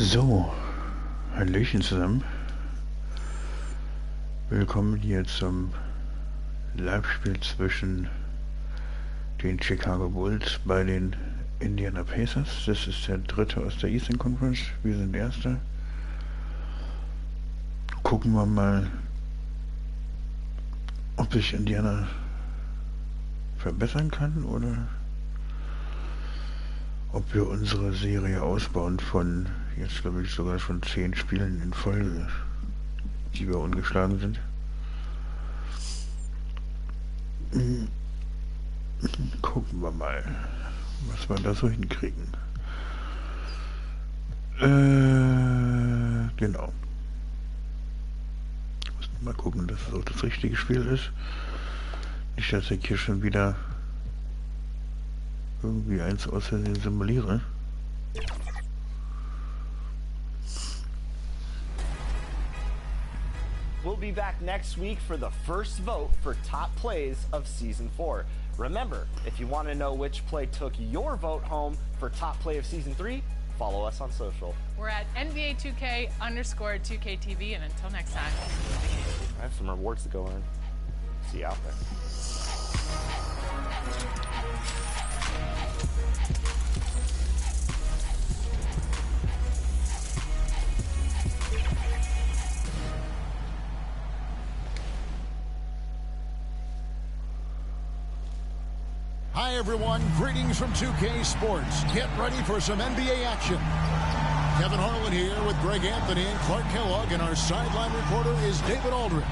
So, Hallöchen zusammen. Willkommen hier zum Live-Spiel zwischen den Chicago Bulls bei den Indiana Pacers. Das ist der dritte aus der Eastern Conference. Wir sind Erster. Gucken wir mal, ob sich Indiana verbessern kann oder ob wir unsere Serie ausbauen von, jetzt glaube ich sogar schon 10 Spielen in Folge, die wir ungeschlagen sind. Gucken wir mal, was wir da so hinkriegen. Genau. Mal gucken, dass es auch das richtige Spiel ist. Nicht, dass ich hier schon wieder irgendwie eins aus Versehen simuliere. We'll be back next week for the first vote for top plays of Season 4. Remember, if you want to know which play took your vote home for top play of Season 3, follow us on social. We're at NBA2K_2K TV, and until next time. I have some rewards to go earn. See you out there. Hi everyone, greetings from 2K Sports. Get ready for some NBA action. Kevin Harlan here with Greg Anthony and Clark Kellogg, and our sideline reporter is David Aldridge.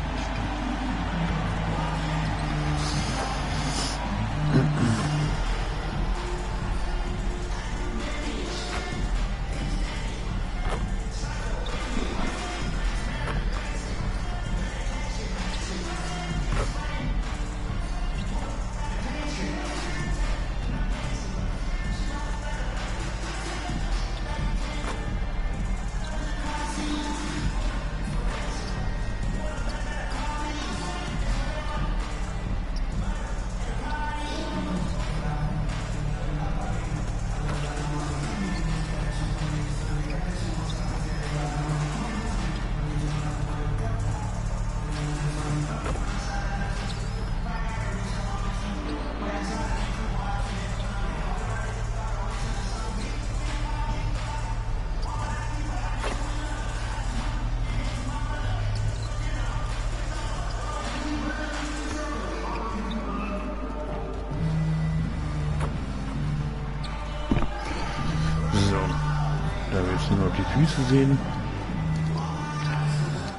Die Füße sehen.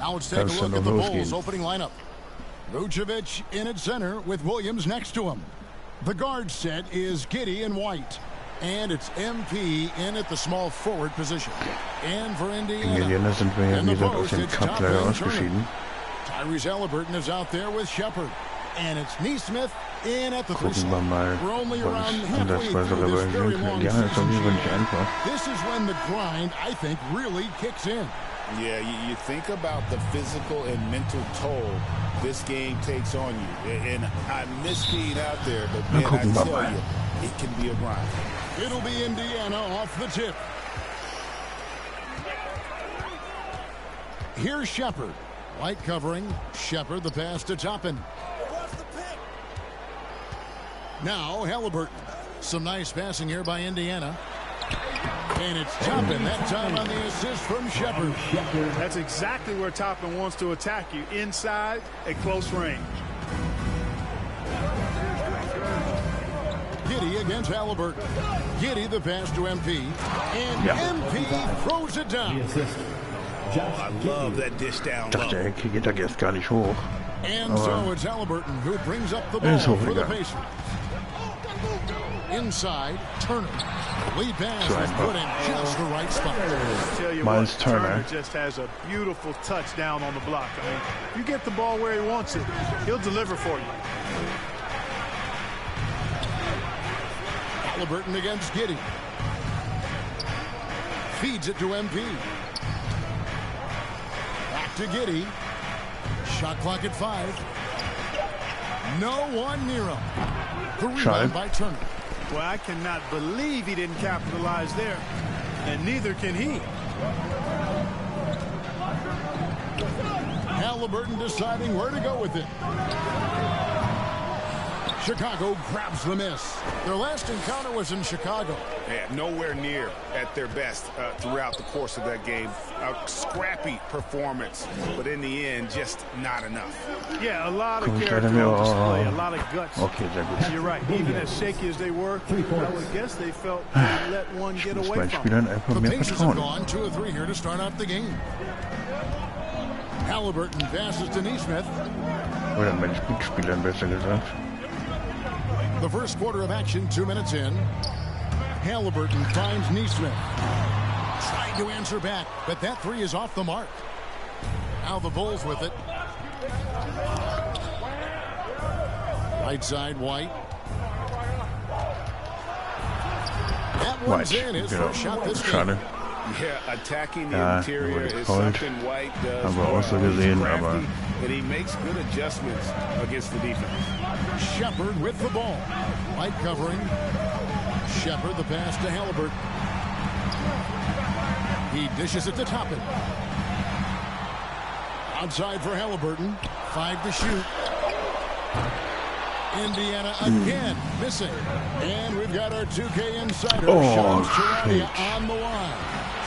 Now let's take a look at the Bulls opening lineup. Vucevic in at center with Williams next to him. The guard set is Giddey and White. And it's MP in at the small forward position. And for Indiana, sind wir ja wieder aus dem Cup leider ausgeschieden. Tyrese Halliburton is out there with Shepard. And it's Neesmith in at the Gucken wir mal, was andersweise revanchieren können. Ja, ist auf jeden Fall nicht einfach. This is when the grind, I think, really kicks in. Yeah, you think about the physical and mental toll this game takes on you. And I miss being out there, but man, I tell you, it can be a grind. It'll be Indiana off the tip. Here's Shepard. White covering. Shepard, the pass to Toppin. Now Halliburton. Some nice passing here by Indiana. And it's Toppin that time on the assist from Shepard. That's exactly where Toppin wants to attack you, inside at close range. Giddey against Halliburton. Giddey the pass to MP. And MP throws it down. I love that dish down low. Ich dachte, er geht da erst gar nicht hoch. And so it's Halliburton who brings up the ball for the Pacers. Inside, Turner. Lead pass is put in just the right spot. Miles Turner just has a beautiful touchdown on the block. I mean, you get the ball where he wants it, he'll deliver for you. Halliburton against Giddey. Feeds it to MP. Back to Giddey. Shot clock at 5. No one near him. The rebound by Turner. Well, I cannot believe he didn't capitalize there. And neither can he. Halliburton deciding where to go with it. Chicago grabs the miss. Their last encounter was in Chicago. Yeah, nowhere near at their best throughout the course of that game. A scrappy performance, but in the end, just not enough. Yeah, a lot of character on display, a lot of guts. Okay, sehr gut. You're right. Even as shaky as they were, I would guess they felt they let one get away from them. Einfach The mehr Pacers have vertrauen. gone 2 of 3 here to start out the game. Halliburton passes to Neesmith. Oder meinen Mitspielern besser gesagt. The first quarter of action, 2 minutes in. Halliburton finds Neesmith. Trying to answer back, but that three is off the mark. Now the Bulls with it. Right side, White. That one's in his first shot this game. Schade. Yeah, attacking the Ja, interior wurde is gefault. something White does. Haben wir auch so well. He's gesehen, crafty, aber and he makes good adjustments against the defense. Shepard with the ball. White covering. Shepard, the pass to Halliburton. He dishes it to Toppin. Outside for Halliburton. 5 to shoot. Indiana again missing. And we've got our 2K insider, Shams Charania, on the line.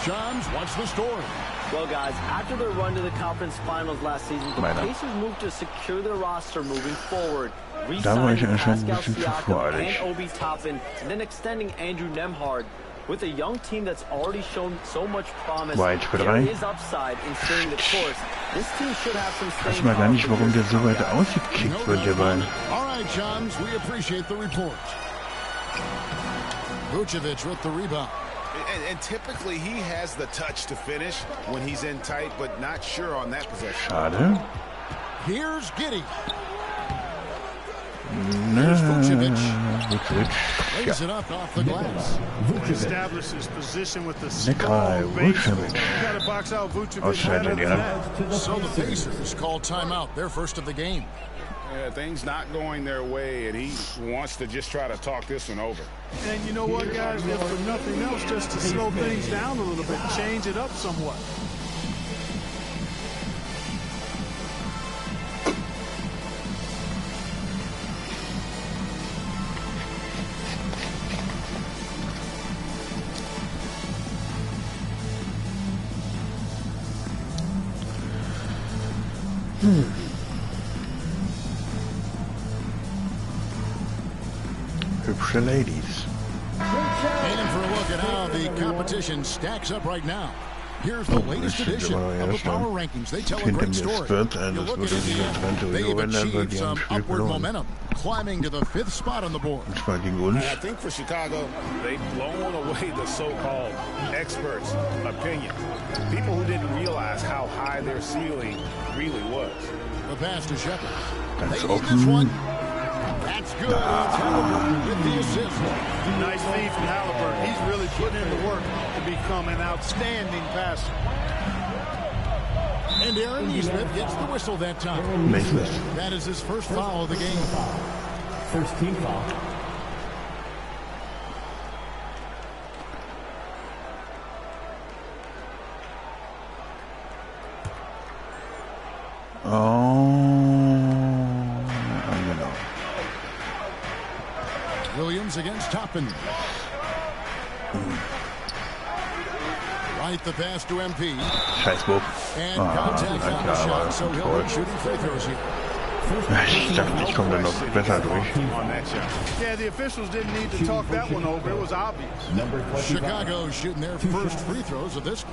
Shams, what's the story? Well, guys, after their run to the conference finals last season, the Pacers moved to secure their roster moving forward. Re-signing Pascal Siakam and Obi Toppin, and then extending Andrew Nembhard. With a young team that's already shown so much promise, there is upside in staying the course. This team should have some staying weiß mal gar nicht, warum der so weit ausgekickt wird, der Ball. All right, Shams, we appreciate the report. Vucevic with the rebound. And typically he has the touch to finish when he's in tight, but not sure on that possession. Schade. Here's Giddey. Vucevic. Lays it up off the glass. Establishes position with the Nikolai strong base. Vucevic. You got to box out Vucevic Outside better than Indiana. that. So the Pacers call timeout, their first of the game. Yeah, things not going their way, and he wants to just try to talk this one over. And you know what, guys? If for nothing else, just to slow things down a little bit, change it up somewhat. Hübsche Ladies. And for a look at how the competition stacks up right now. Here's the latest edition of the power rankings. They tell a great story. You look at it, they've achieved some upward momentum, climbing to the 5th spot on the board. I think for Chicago, they've blown away the so-called experts' opinion. People who didn't realize how high their ceiling really was. The pass to Shepard. That's They need this open. one. That's good. It's Halliburton with the assist. Nice feed from Halliburton. He's really putting in the work to become an outstanding passer. And Aaron Neesmith gets the whistle that time. Naismith. That is his first foul of the game. First team foul. Genau. Williams against Toppin. Right the pass to MP. Scheißwurf. And contact on the shot, so he'll be shooting free throws here. Ich dachte, ich komme da noch besser durch. Yeah, the officials didn't need to talk that one over. It was obvious. Chicago shooting their first free throws of this.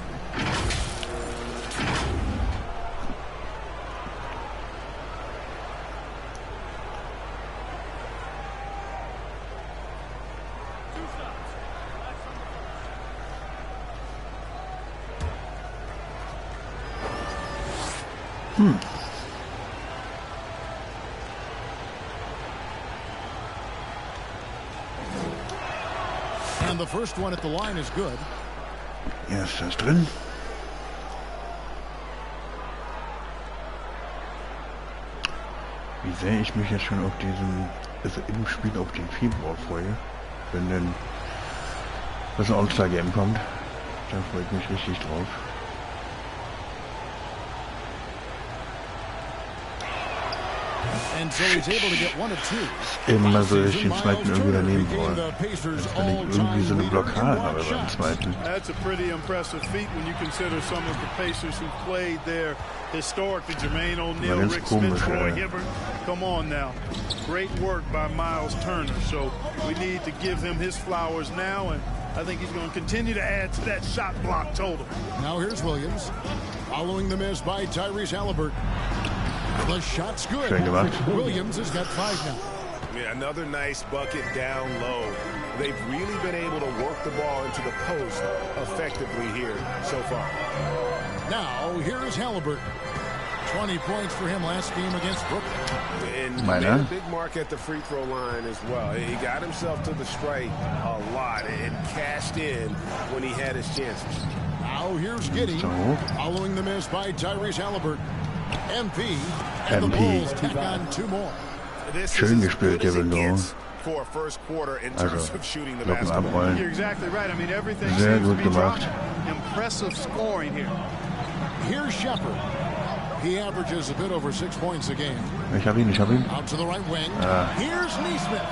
And the first one at the line is good. Erster ist drin. Wie sehr ich mich jetzt schon auf diesen, also im Spiel auf den Februar freue, wenn dann das All-Star-Game kommt. Da freue ich mich richtig drauf. Immer so, dass ich den zweiten irgendwie daneben wollen. Als wenn ich irgendwie so eine Blockade habe beim zweiten. That's a pretty impressive feat when you consider some of the Pacers who played there historically. Jermaine O'Neal, Rick Smith, Roy Hibbert. Come on now. Great work by Miles Turner. So we need to give him his flowers now, and I think he's going to continue to add to that shot block total. Now here's Williams, following the miss by Tyrese Halliburton. The shot's good. Williams has got 5 now. Yeah, another nice bucket down low. They've really been able to work the ball into the post effectively here so far. Now here's Halliburton. 20 points for him last game against Brooklyn. And made a big mark at the free throw line as well. He got himself to the strike a lot and cashed in when he had his chances. Now here's Giddey, following the miss by Tyrese Halliburton. MP and the Bulls tack on 2 more. Schön gespielt, der Window. For first quarter in terms of shooting the Locken basketball. abräumen. You're exactly right. I mean, everything Sehr seems to gut be gemacht. dropped. Impressive scoring here. Here's Shepard. He averages a bit over 6 points a game. Ich hab ihn. Out to the right wing. Here's Neesmith.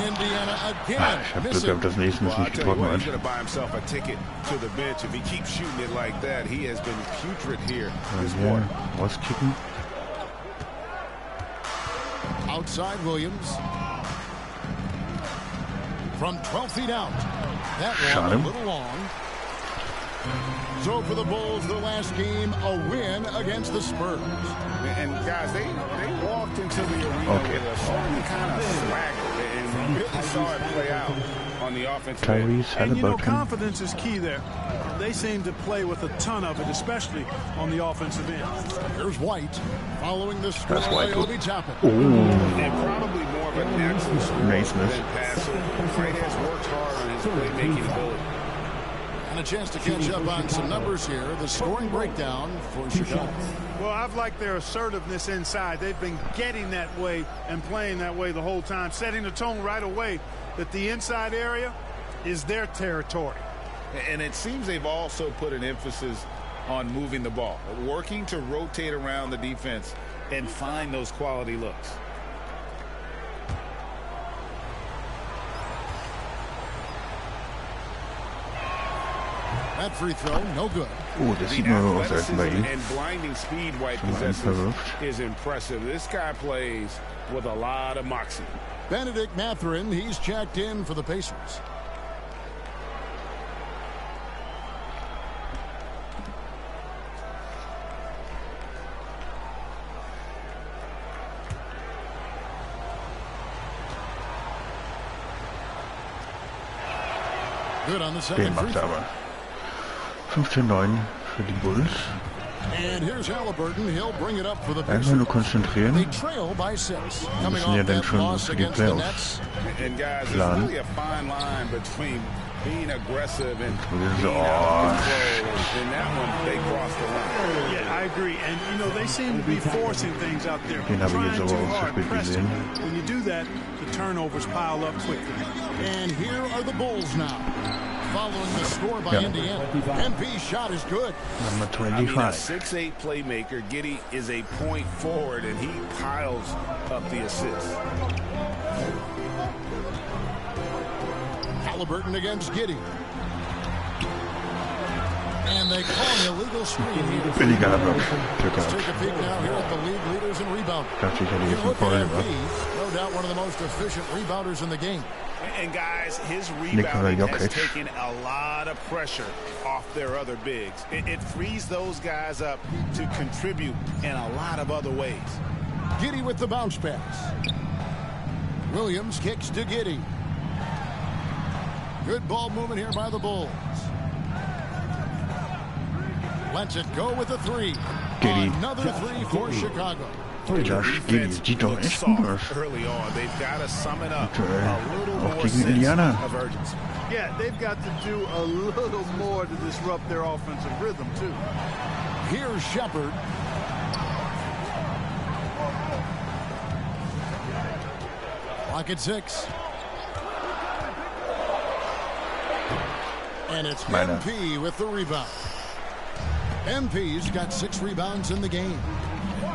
Indiana again. Ich hab Glück gehabt, dass Neesmith nicht getroffen He's hat. going to buy himself a ticket to the bench. If he keeps shooting it like that, he has been putrid here this quarter. Rauskicken. Outside Williams. From 12 feet out. That one a little long. So for the Bulls, their last game, a win against the Spurs. And guys, they walked into the arena with a certain kind of swagger, and we really saw it play out on the offensive end. Tyrese And you know, Halliburton. confidence is key there. They seem to play with a ton of it, especially on the offensive end. Here's White, following the score by Obi Toppin. And probably more of a natural scorer Naismith. than passer. White has worked hard on his playmaking ability. And a chance to catch up on some numbers here. The scoring breakdown for Chicago. Well, I've liked their assertiveness inside. They've been getting that way and playing that way the whole time, setting the tone right away that the inside area is their territory. And it seems they've also put an emphasis on moving the ball, working to rotate around the defense and find those quality looks. That free throw, no good. Das sieht man aus, als bei ihm. And blinding speed White possesses is impressive. This guy plays with a lot of moxie. Benedict Mathurin, he's checked in for the Pacers. Good on the second free throw. 15-9 für die Bulls. And here's Halliburton. He'll bring it up for the Einfach nur Pacers. konzentrieren. They trail by 6. Coming Müssen ja off dann that schon loss für die against the Playoffs Nets. And guys, there's planen. really a fine line between being aggressive and So, being out of control. And that one, they crossed the line. Yeah, I agree. And, you know, they seem to be forcing things out there. Den habe ich Trying jetzt too aber auch zu hard, spät pressing. gesehen. When you do that, the turnovers pile up quickly. And here are the Bulls now. Following the score by Indiana. MP's shot is good. Number I mean, a 25. 6'8 playmaker. Giddey is a point forward, and he piles up the assists. Halliburton against Giddey. And they call an illegal screen here. Billiger Block. Glück Let's gehabt. take a peek now here at the league leaders in rebounding. Dachte ich, hätte You jetzt einen look Foul at gemacht. MP, no doubt one of the most efficient rebounders in the game. And guys, his rebounding has Jokic. taken a lot of pressure off their other bigs. It frees those guys up to contribute in a lot of other ways. Giddey with the bounce pass. Williams kicks to Giddey. Good ball movement here by the Bulls. Lets it go with a 3. Giddey. Another 3 for Chicago. Josh Giddey sieht doch echt gut aus. Early on, they've got to sum it up Aktuell. a little Auch more gegen sense Indiana. of urgency. Yeah, they've got to do a little more to disrupt their offensive rhythm, too. Here's Shepard. Clock at 6. And it's MP with the rebound. MP's got 6 rebounds in the game.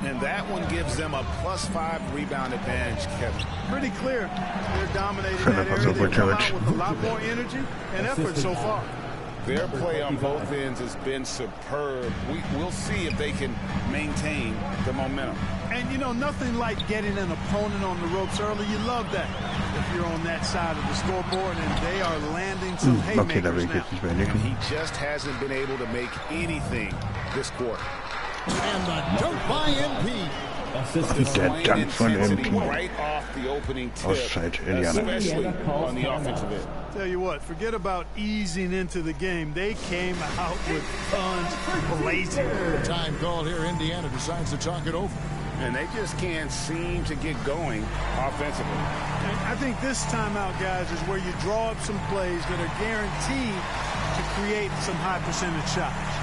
And that one gives them a +5 rebound advantage, Kevin. Pretty clear. They're dominating that area. They come out with a lot more energy and effort so far. Their play on both ends has been superb. We'll see if they can maintain the momentum. And, you know, nothing like getting an opponent on the ropes early. You love that if you're on that side of the scoreboard, and they are landing some haymakers now. And he just hasn't been able to make anything this quarter. And the dunk by MP. Der Dank von MP. Right off the opening tip, especially on the offensive end. Tell you what, forget about easing into the game. They came out with guns blazing. Time called here. Indiana decides to talk it over. And they just can't seem to get going offensively. And I think this timeout, guys, is where you draw up some plays that are guaranteed to create some high percentage shots.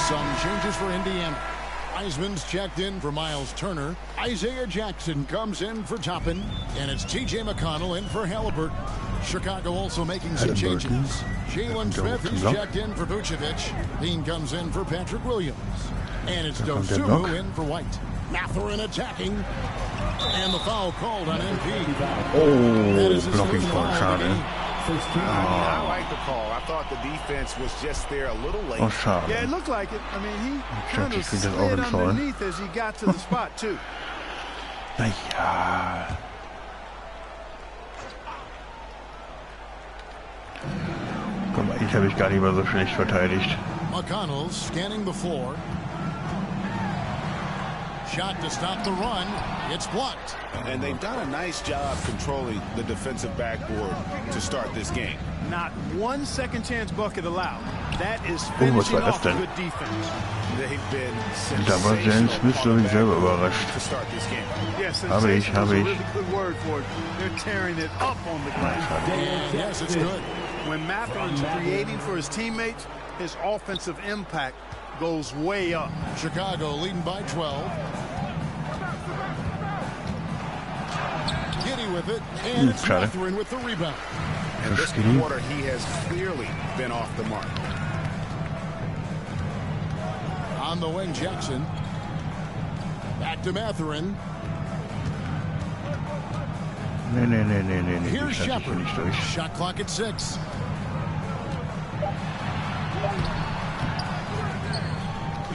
Some changes for Indiana. Eisman's checked in for Miles Turner. Isaiah Jackson comes in for Toppin. And it's T.J. McConnell in for Halliburton. Chicago also making some changes. Jalen Smith is checked in for Vucevic. Dean comes in for Patrick Williams. And it's Dosunmu in for White. Mathurin attacking. And the foul called on MP. Oh, blocking foul, schade. I like the call. I thought the defense was just there a little late. Oh, schade. Yeah, it looked like it. I mean, he kind of slid underneath as he got to the spot, too. Naja. Guck mal, ich habe mich gar nicht mal so schlecht verteidigt. McConnell scanning the floor. Shot to stop the run. It's blocked. And they've done a nice job controlling the defensive backboard to start this game. Not one second chance bucket allowed. That is finishing off good defense. They've been Da war Jalen Smith, glaube ich, selber überrascht. to start this game. Yes, Habe ich. a really good word for it. They're tearing it up on the glass. And yes, it's good. When Mathurin's creating for his teammates, his offensive impact goes way up. Chicago leading by 12. Giddy with it, and it's Mathurin with the rebound. And this quarter, he has clearly been off the mark. On the wing, Jackson. Back to Mathurin. Nee. Here's Shepard. Shot clock at 6.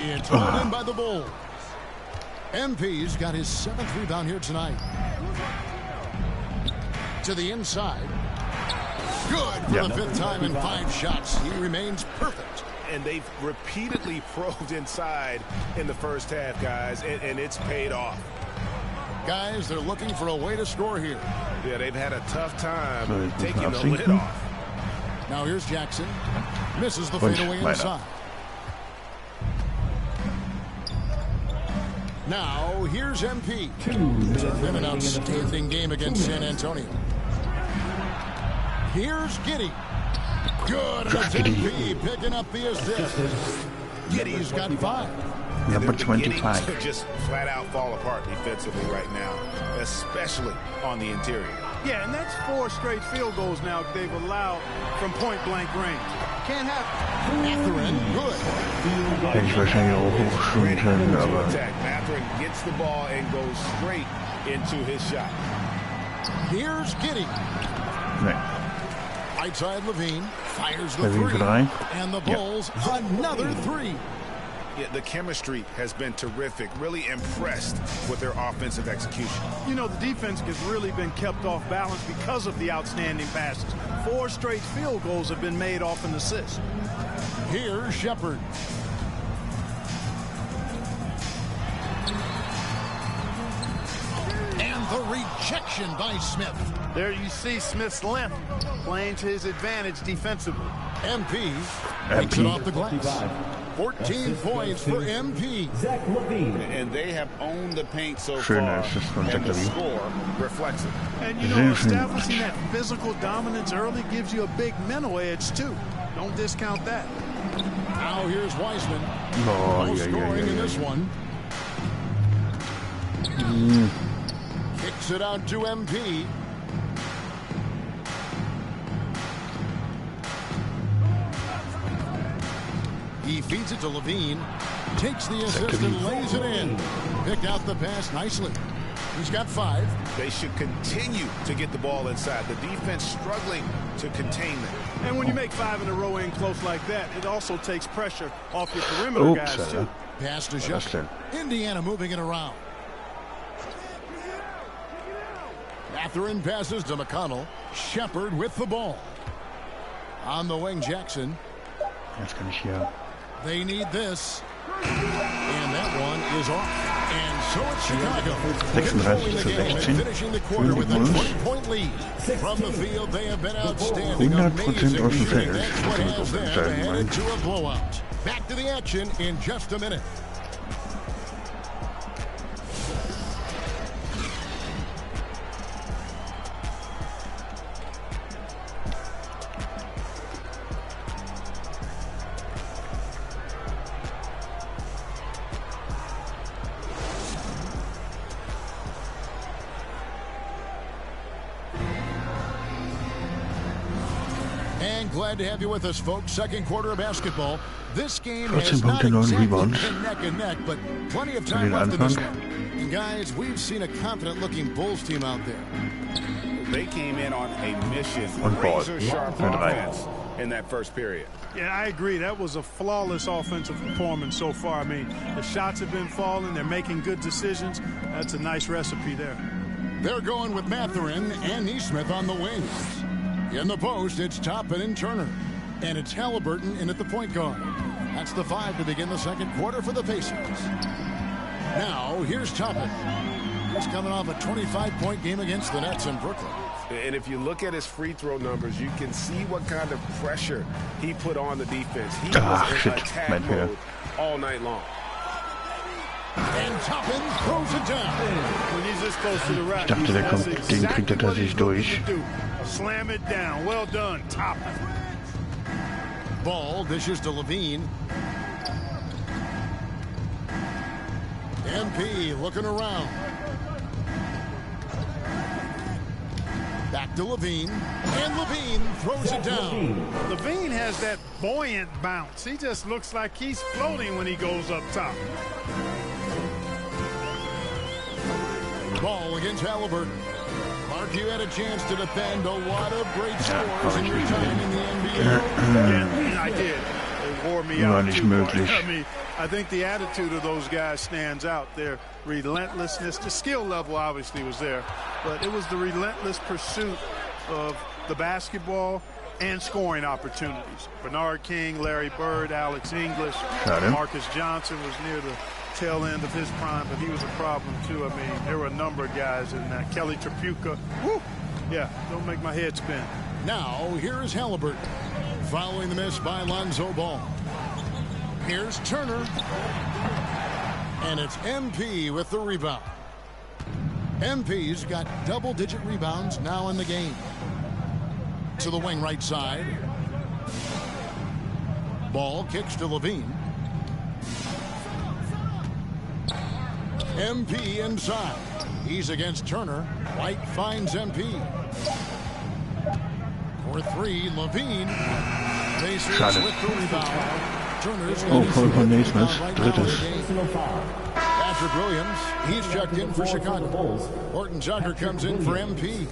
It's rolled in by the Bulls. MP's got his 7th rebound here tonight. To the inside. Good for the 5th time in 5 shots. He remains perfect. And they've repeatedly probed inside in the first half, guys, and it's paid off. Guys, they're looking for a way to score here. Yeah, they've had a tough time taking the lid off. Now here's Jackson. Misses the fadeaway inside. Now here's MP. Been an outstanding game against San Antonio. Here's Giddy. Good against MP, picking up the assist. Giddy's got 5. Number 25. To just flat out fall apart defensively right now, especially on the interior. Yeah, and that's 4 straight field goals now they've allowed from point-blank range. Can't happen. Mathurin, good. Hätte ich wahrscheinlich auch hochschulen können, aber... Mathurin gets the ball and goes straight into his shot. Here's Giddy. Nee. Right side, Levine fires the 3. And the Bulls, another 3. Yeah, the chemistry has been terrific. Really impressed with their offensive execution. You know, the defense has really been kept off balance because of the outstanding passes. 4 straight field goals have been made off an assist. Here's Shepard. And the rejection by Smith. There you see Smith's length playing to his advantage defensively. MP takes it off the glass. 14 points for MP. And they have owned the paint so far, and the score reflects it. And you know, establishing that physical dominance early gives you a big mental edge too. Don't discount that. Now here's Wiseman. Oh, No scoring in this one. Kicks it out to MP. He feeds it to Levine. Takes the assist and lays it in. Picked out the pass nicely. He's got 5. They should continue to get the ball inside. The defense struggling to contain them. And when you make 5 in a row in close like that, it also takes pressure off your perimeter guys, too. Pass to Justin. Indiana moving it around. Mathurin passes to McConnell. Shepard with the ball. On the wing, Jackson. Jetzt kann ich hier. They need this. And that one is off. And so it's Chicago. 36:16. Finishing the quarter with a 20-point lead. From the field, they have been outstanding. 100% aus dem Feld. That's what has them headed to a blowout. Back to the action in just a minute. Glad to have you with us, folks. Second quarter of basketball. This game has not exactly been neck and neck, but plenty of time left in this one. And guys, we've seen a confident-looking Bulls team out there. They came in on a mission, razor-sharp offense in that first period. Yeah, I agree. That was a flawless offensive performance so far. I mean, the shots have been falling. They're making good decisions. That's a nice recipe there. They're going with Mathurin and Neesmith on the wings. In the post, it's Toppin and Turner. And it's Halliburton in at the point guard. That's the 5 to begin the second quarter for the Pacers. Now, here's Toppin. He's coming off a 25-point game against the Nets in Brooklyn. And if you look at his free throw numbers, you can see what kind of pressure he put on the defense. He was in attack mode all night long. And Toppin throws it down. When he's this close to the rack, Ich dachte, der kommt, den kriegt er sich durch. Slam it down. Well done, Toppin. Ball dishes to Levine. MP looking around. Back to Levine. And Levine throws it down. Levine has that buoyant bounce. He just looks like he's floating when he goes up top. Ball against Halliburton. Mark, you had a chance to defend a lot of great scores in your time in the NBA. Yeah, I did. It wore me out too much. I mean, I think the attitude of those guys stands out. Their relentlessness, the skill level obviously was there, but it was the relentless pursuit of the basketball and scoring opportunities. Bernard King, Larry Bird, Alex English, Marcus Johnson was near the tail end of his prime, but he was a problem too. I mean, there were a number of guys in that. Kelly Tripucka. Woo! Yeah, don't make my head spin. Now, here's Halliburton. Following the miss by Lonzo Ball. Here's Turner. And it's MP with the rebound. MP's got double-digit rebounds now in the game. To the wing right side. Ball kicks to Levine. MP inside. He's against Turner. White finds MP. For 3, Levine. Pacers with the rebound. Turner's voll von Neesmith. Drittes. Patrick Williams, he's checked in for Chicago. Horton Tucker comes in for MP.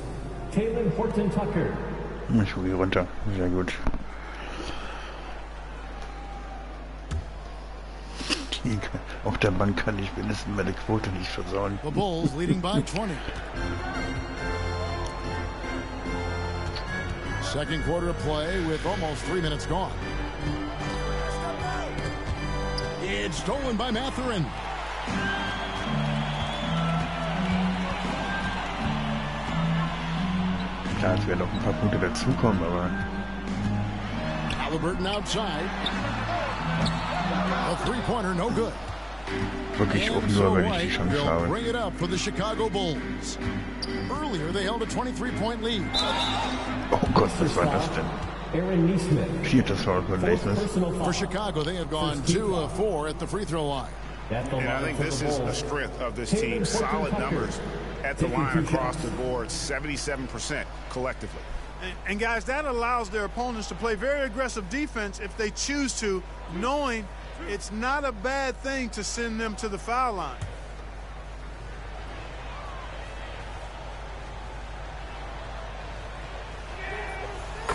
Taylor Horton Tucker. Ich hole die runter. Sehr gut. Auf der Bank kann ich mindestens meine Quote nicht versauen. The Bulls leading by 20. Second quarter of play with almost 3 minutes gone. It's stolen by Mathurin. Klar, es werden noch ein paar Punkte dazukommen, aber... Halliburton outside. A three-pointer, no good. Wirklich auch nur, wenn ich die Chance habe. Bring it up for the Chicago Bulls. Earlier, they held a 23-point lead. Oh Gott, was war das denn? Viertes Foul von Naismith. For Chicago, they have gone 2 of 4 at the free throw line. And I think this is a strength of this team. Solid numbers at the line across the board, 77% collectively. And guys, that allows their opponents to play very aggressive defense if they choose to, knowing it's not a bad thing to send them to the foul line.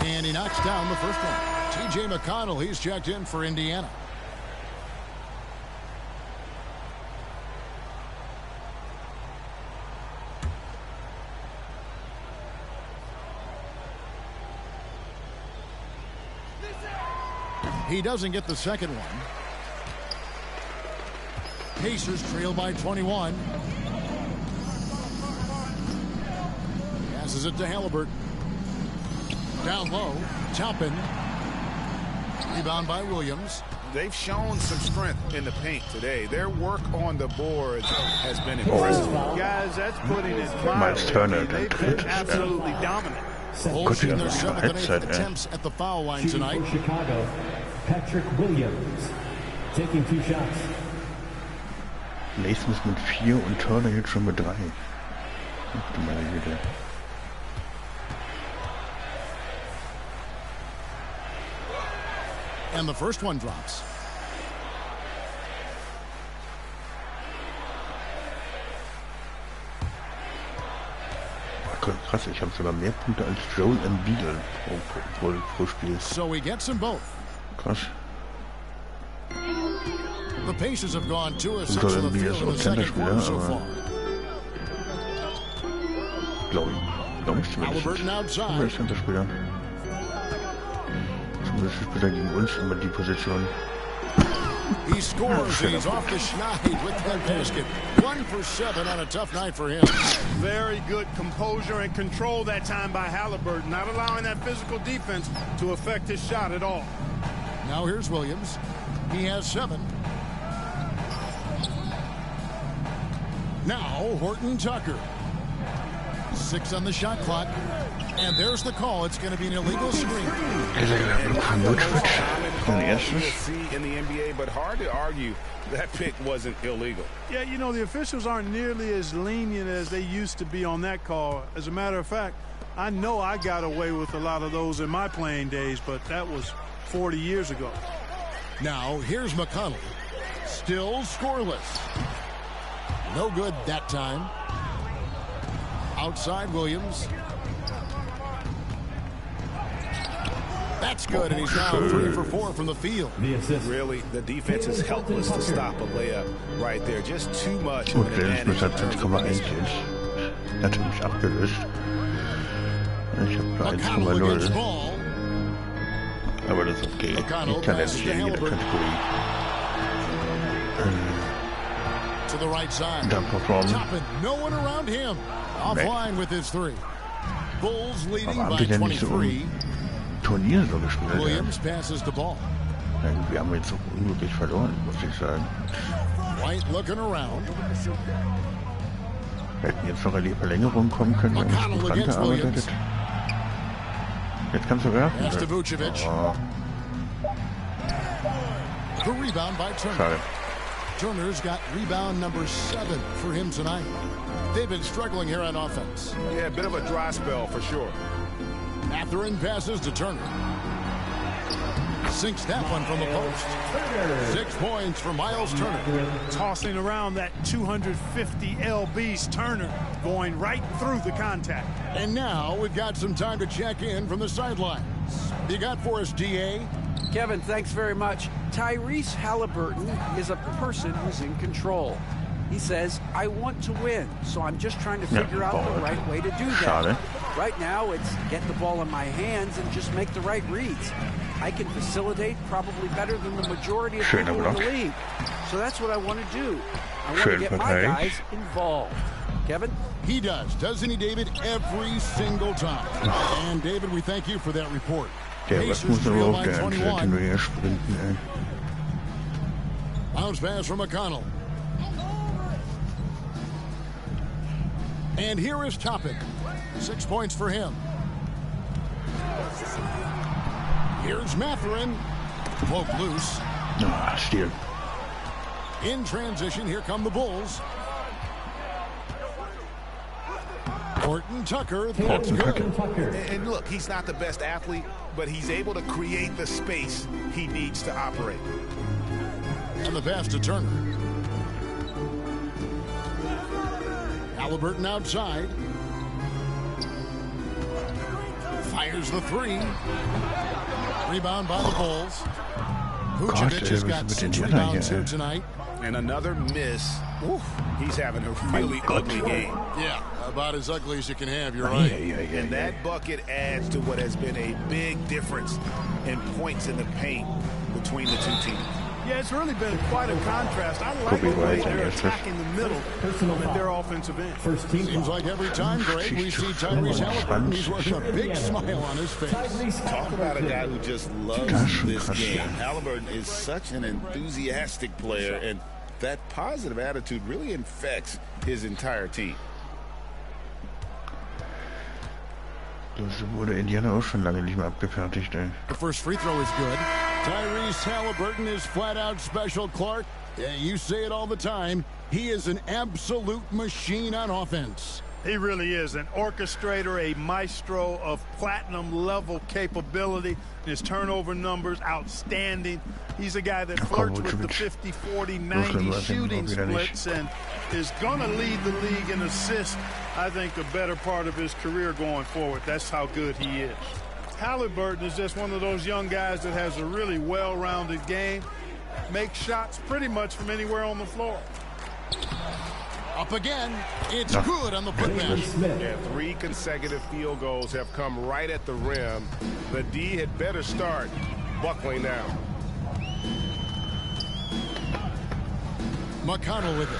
And he knocks down the first one. T.J. McConnell, he's checked in for Indiana. He doesn't get the second one. Pacers trail by 21. Passes it to Halliburton. Down low, Toppin. Rebound by Williams. They've shown some strength in the paint today. Their work on the boards has been impressive. Guys, that's putting it mildly. They've been absolutely dominant. Holding their 7th and 8th attempts at the foul line tonight. For Chicago, Patrick Williams taking 2 shots. Naismith mit 4 und Turner jetzt schon mit 3. Ach du meine Güte. And the first one drops. Krass, ich habe sogar mehr Punkte als Joel Embiid pro Spiel. So he gets them both. Krass. The Pacers have gone 2 of 6 Joel in the Embiid field ist in auch the second Centerspieler, quarter so aber far. glaube ich zumindest. Halliburton outside. Er ist Centerspieler. Zumindest spielt er gegen uns immer die Position. He scores. He's off the schneid with that basket. 1 for 7 on a tough night for him. Very good composure and control that time by Halliburton, not allowing that physical defense to affect his shot at all. Now here's Williams. He has 7. Now Horton Tucker. 6 on the shot clock. And there's the call. It's going to be an illegal screen. See in the NBA, but hard to argue that pick wasn't illegal. Yeah, you know, the officials aren't nearly as lenient as they used to be on that call. As a matter of fact, I know I got away with a lot of those in my playing days, but that was 40 years ago. Now here's McConnell. Still scoreless. No good that time. Outside Williams. That's good, and he's now 3 for 4 from the field. Really, the defense is helpless to stop a layup right there. Just too much of an advantage. Natürlich abgelöst. Ich habe 1,0. Aber das ist okay. Ich kann jetzt hier in jeder Kategorie dann performen. No one around him. Offline with his 3. Bulls leading Aber haben by die denn nicht so 23. Turnier so gespielt? Williams passes the ball. Wir haben jetzt so unglücklich verloren, muss ich sagen. White looking around. Wir hätten jetzt noch in die Verlängerung kommen können, wenn wir uns gut rangearbeitet hätten. Jetzt kannst du werfen. Oh. The rebound by Turner. Schade. Turner's got rebound number 7 for him tonight. They've been struggling here on offense. Yeah, a bit of a dry spell for sure. Mathurin passes to Turner. Sinks that one from the post. 6 points for Miles Turner. Tossing around that 250 lbs, Turner going right through the contact. And now we've got some time to check in from the sidelines. You got for us, DA? Kevin, thanks very much. Tyrese Halliburton is a person who's in control. He says, I want to win, so I'm just trying to figure out the right way to do that. Schade. Right now, it's get the ball in my hands and just make the right reads. I can facilitate probably better than the majority of people in the league. So that's what I want to do. I want to get my guys involved. Kevin? He does, doesn't he, David? Every single time. And, David, we thank you for that report. Was trail by 21. Bounce pass from McConnell. And here is Toppin. 6 points for him. Here's Matherin. Poke loose. Steal. In transition, here come the Bulls. Horton Tucker. That's good. And look, he's not the best athlete, but he's able to create the space he needs to operate. And the pass to Turner. Halliburton outside. Fires the three. Rebound by the Bulls. Vucevic has got 6 rebounds here tonight. And another miss. Oof, he's having a really ugly game. Yeah, about as ugly as you can have, you're right. And that bucket adds to what has been a big difference in points in the paint between the two teams. Yeah, it's really been quite a contrast. I like the way they're attacking the middle at their offensive end. First team. Seems like every time, Greg, we see Tyrese Halliburton, he's working a big smile on his face. Talk about a guy who just loves this game. Halliburton is such an enthusiastic player, and that positive attitude really infects his entire team. Das wurde Indiana auch schon lange nicht mehr abgefertigt, ey. The first free throw is good. Tyrese Halliburton is flat out special, Clark. Yeah, you say it all the time. He is an absolute machine on offense. He really is an orchestrator, a maestro of platinum-level capability. His turnover numbers, outstanding. He's a guy that flirts with the 50, 40, 90 shooting splits and is going to lead the league in assists, I think, a better part of his career going forward. That's how good he is. Halliburton is just one of those young guys that has a really well-rounded game, makes shots pretty much from anywhere on the floor. Up again. It's good on the putback. Yeah, 3 consecutive field goals have come right at the rim. The D had better start buckling down. McConnell with it.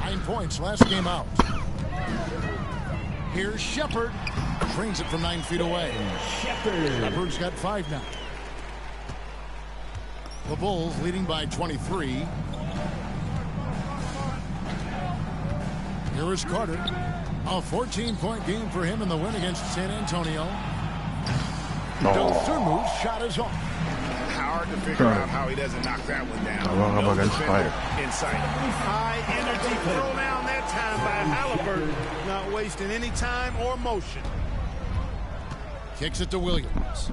9 points last game out. Here's Shepard. Trains it from 9 feet away. Shepard's got 5 now. The Bulls leading by 23. Here is Carter. A 14-point game for him in the win against San Antonio. Dosunmu's shot is off. Hard to figure out how he doesn't knock that one down. No defender in sight. High energy throw down that time by Halliburton. Not wasting any time or motion. Kicks it to Williams.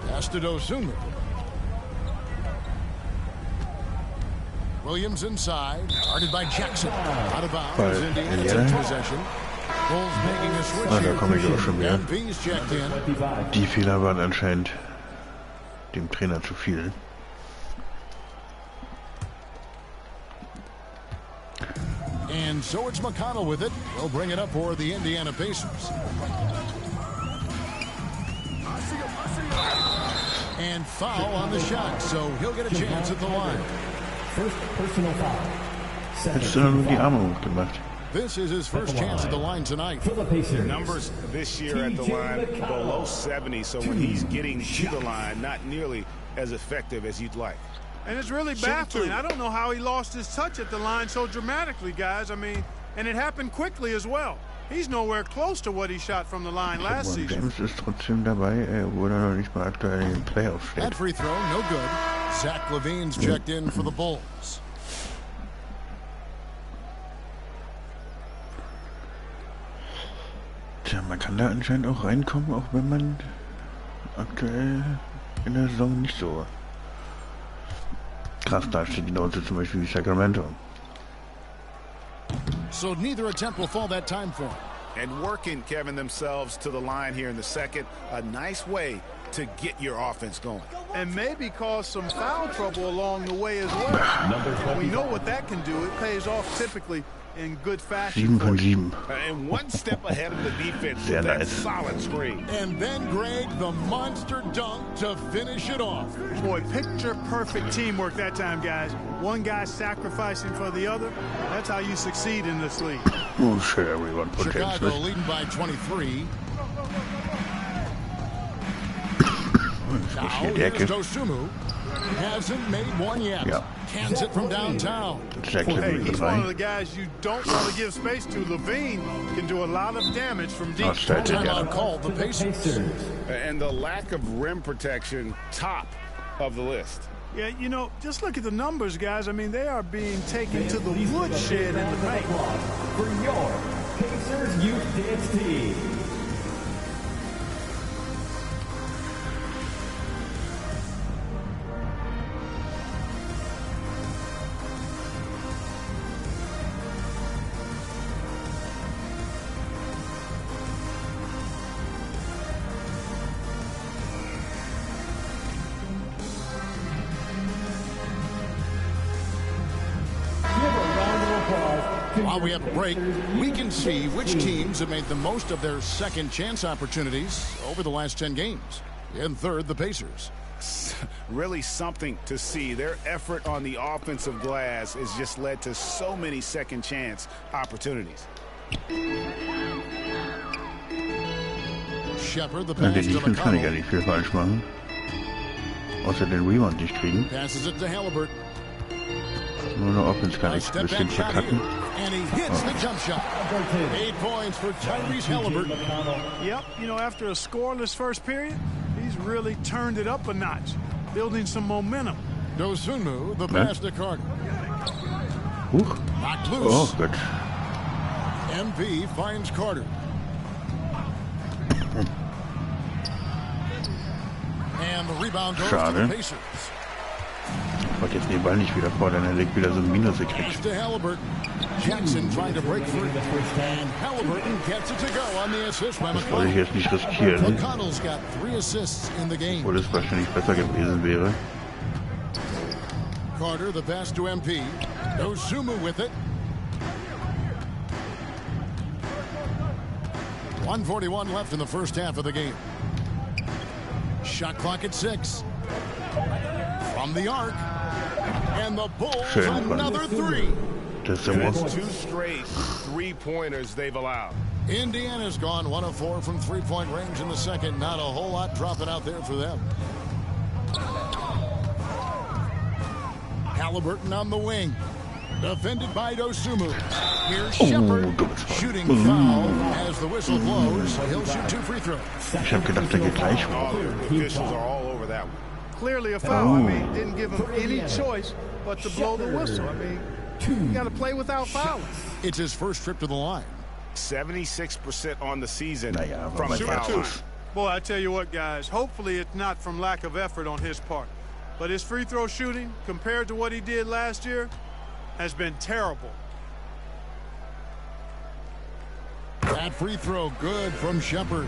Pass to Dosunmu. Williams inside, guarded by Jackson. Out of bounds, Indiana takes possession. Bulls making a switch Da komme ich auch schon wieder. MP's checked in. Die Fehler waren anscheinend dem Trainer zu viel. And so it's McConnell with it. He'll bring it up for the Indiana Pacers. And foul on the shot, so he'll get a chance at the line. First personal foul. Hättest du nur die Arme hochgemacht. This is his first chance at the line tonight. Numbers this year at the line below 70, so when he's getting to the line, not nearly as effective as you'd like. And it's really baffling. I don't know how he lost his touch at the line so dramatically, guys. I mean, and it happened quickly as well. He's nowhere close to what he shot from the line last season. James ist trotzdem dabei, wo er noch nicht mal aktuell in den Playoffs steht. That free throw, no good. Zach LaVine's checked in for the Bulls. Tja, man kann da anscheinend auch reinkommen, auch wenn man aktuell in der Saison nicht so krass dasteht, genauso zum Beispiel wie Sacramento. So neither attempt will fall that time for him. And working, Kevin, themselves to the line here in the second. A nice way to get your offense going. And maybe cause some foul trouble along the way as well. We know what that can do. It pays off typically in good fashion. 7 von 7. And one step ahead of the defense with that solid screen. And then, Greg, the monster dunk to finish it off. Boy, picture-perfect teamwork that time, guys. One guy sacrificing for the other. That's how you succeed in this league. Oh, sure, everyone put Chicago leading by 23. Now, here's Dosunmu. Hasn't made one yet. Ja. Cans it from downtown. Hey, he's one of the guys you don't want to give space to. Levine can do a lot of damage from deep. Timeout called the Pacers. And the lack of rim protection, top of the list. Yeah, you know, just look at the numbers, guys. I mean, they are being taken to the woodshed in the paint. For your Pacers Youth Dance Team. While we have a break, we can see which teams have made the most of their second chance opportunities over the last 10 games. In third, the Pacers. Really something to see. Their effort on the offensive glass has just led to so many second chance opportunities. Shepard, the Ja, pass die to Defense kann ich ja McConnell. nicht viel falsch machen. Außer den Rebound nicht kriegen. Passes it to Halliburton. Nur eine Offense kann ich ein Step bisschen back shot verkacken. here, and he hits the jump shot. 8 points for Tyrese Halliburton. Yep, you know, after a scoreless first period, he's really turned it up a notch, building some momentum. Dosunmu, the pass to Carter. Huch. Knocked Oh loose. Gott. MP finds Carter. And the rebound goes to the Schade. Pacers. Ich wollte jetzt den Ball nicht wieder fordern, er legt wieder so ein Minus gekriegt. Pass to Halliburton. Jackson trying to break free. And Halliburton gets it to go on the assist by Das wollte ich McConnell. jetzt nicht riskieren, McConnell's got 3 assists in the game. obwohl es wahrscheinlich besser gewesen wäre. Carter, the pass to MP. Dosunmu with it. 1:41 left in the first half of the game. Shot clock at 6. From the arc. And the Bulls Schön, another 3. Das ist And ja it's wohl. 2 straight three-pointers they've allowed. Indiana's gone 1 of 4 from three-point range in the second. Not a whole lot dropping out there for them. Halliburton on the wing. Defended by Dosunmu. Here's Shepard. Shooting foul as the whistle blows. He'll shoot 2 free throws. Ich habe gedacht, er geht gleich. Oh, the officials are all over that one. Clearly a foul. I mean, didn't give him any choice but to blow the whistle. I mean, you got to play without fouling. It's his first trip to the line. 76% on the season Naja, from aber foul line. Boy, I tell you what, guys, hopefully it's not from lack of effort on his part. But his free throw shooting, compared to what he did last year, has been terrible. That free throw good from Shepard.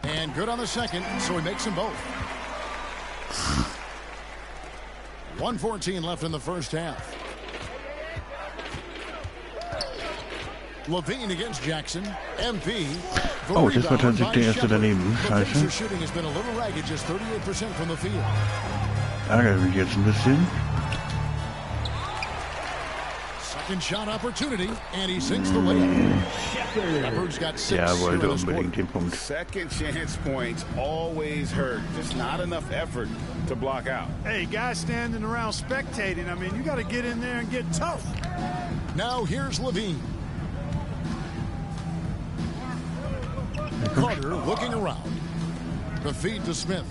And good on the second, so he makes them both. 1:14 left in the first half. Levine against Jackson. MP. Oh, das war tatsächlich der erste daneben. Scheiße. Shooting has been a little ragged, just 38% from the field. Ärgert mich jetzt ein bisschen. Second shot opportunity, and he sinks the layup. Shepard's got 6 Der here wollte in this unbedingt quarter. den Punkt. Second chance points always hurt. Just not enough effort to block out. Hey, guys standing around spectating, I mean, you got to get in there and get tough. Now here's Levine. Carter looking around. The feed to Smith.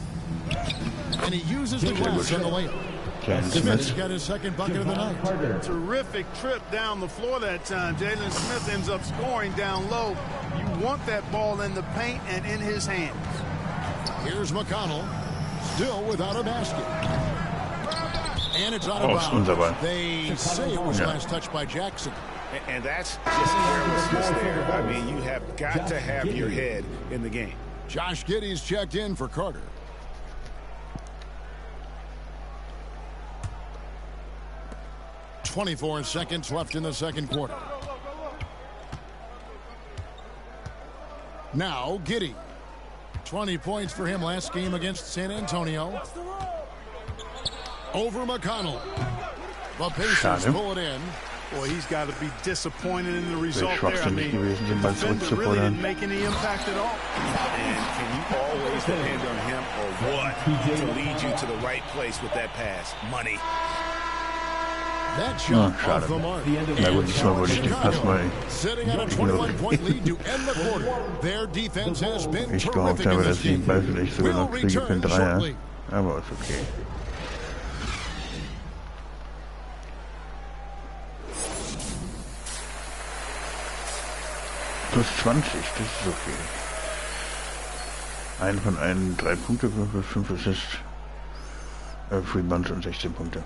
And he uses the glass on the layup. Smith's got his second bucket of the night. Terrific trip down the floor that time. Jalen Smith ends up scoring down low. You want that ball in the paint and in his hands. Here's McConnell, still without a basket. And it's out of unser Ball. bounds. They say it was last touched by Jackson. And that's just carelessness there. I mean, you have got to have your head in the game. Josh Giddey's checked in for Carter. .24 seconds left in the second quarter. Now Giddey. 20 points for him last game against San Antonio. Over McConnell. The Pacers pull it in. Boy, he's got to be disappointed in the result there. I mean, the defender really didn't make any impact at all. And can you always depend on him or what to lead you to the right place with that pass? Money. That shot off the mark. Sitting on a 21-point lead to end the quarter. Their defense has been terrific in this game. We'll return shortly. Aber ist okay. Plus 20, das ist okay. Ein von einen 3 Punkte, 5 Assists, Free Bunch und 16 Punkte.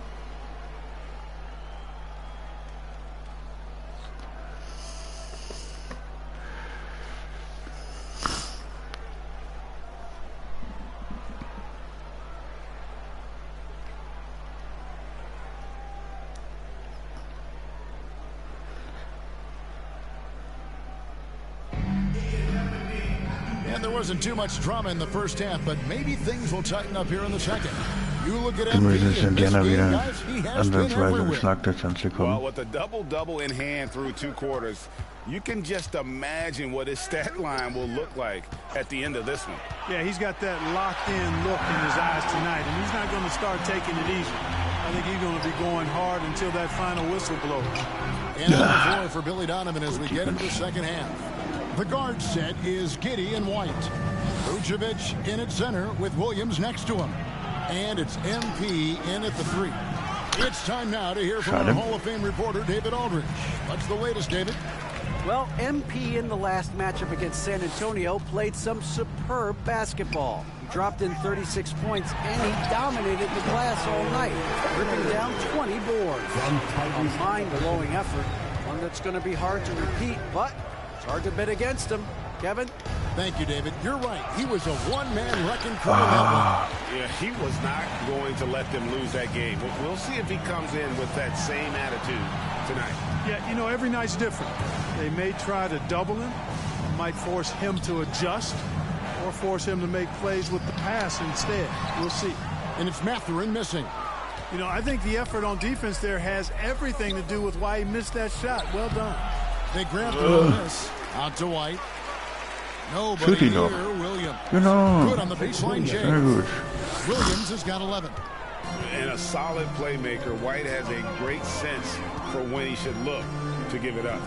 There wasn't too much drama in the first half, but maybe things will tighten up here in the second. You look at MP, Indiana wieder ansatzweise im Schlagdistanz gekommen. Well, with a double-double in hand through 2 quarters, you can just imagine what his stat line will look like at the end of this one. Yeah, he's got that locked-in look in his eyes tonight, and he's not going to start taking it easy. I think he's going to be going hard until that final whistle blows. And on the floor for Billy Donovan as we get into the second half. The guard set is Giddey and White. Vucevic in at center with Williams next to him. And it's MP in at the 3. It's time now to hear from our Hall of Fame reporter, David Aldridge. What's the latest, David? Well, MP in the last matchup against San Antonio played some superb basketball. He dropped in 36 points, and he dominated the glass all night, ripping down 20 boards. A mind-blowing effort, one that's going to be hard to repeat, but it's hard to bet against him. Kevin? Thank you, David. You're right. He was a one-man wrecking crew in that one. Yeah, he was not going to let them lose that game. We'll see if he comes in with that same attitude tonight. Yeah, you know, every night's different. They may try to double him, might force him to adjust, or force him to make plays with the pass instead. We'll see. And it's Mathurin missing. You know, I think the effort on defense there has everything to do with why he missed that shot. Well done. They grab the miss. Out to White. Nobody here. Williams. Good on the baseline, James. Williams has got 11. And a solid playmaker. White has a great sense for when he should look to give it up.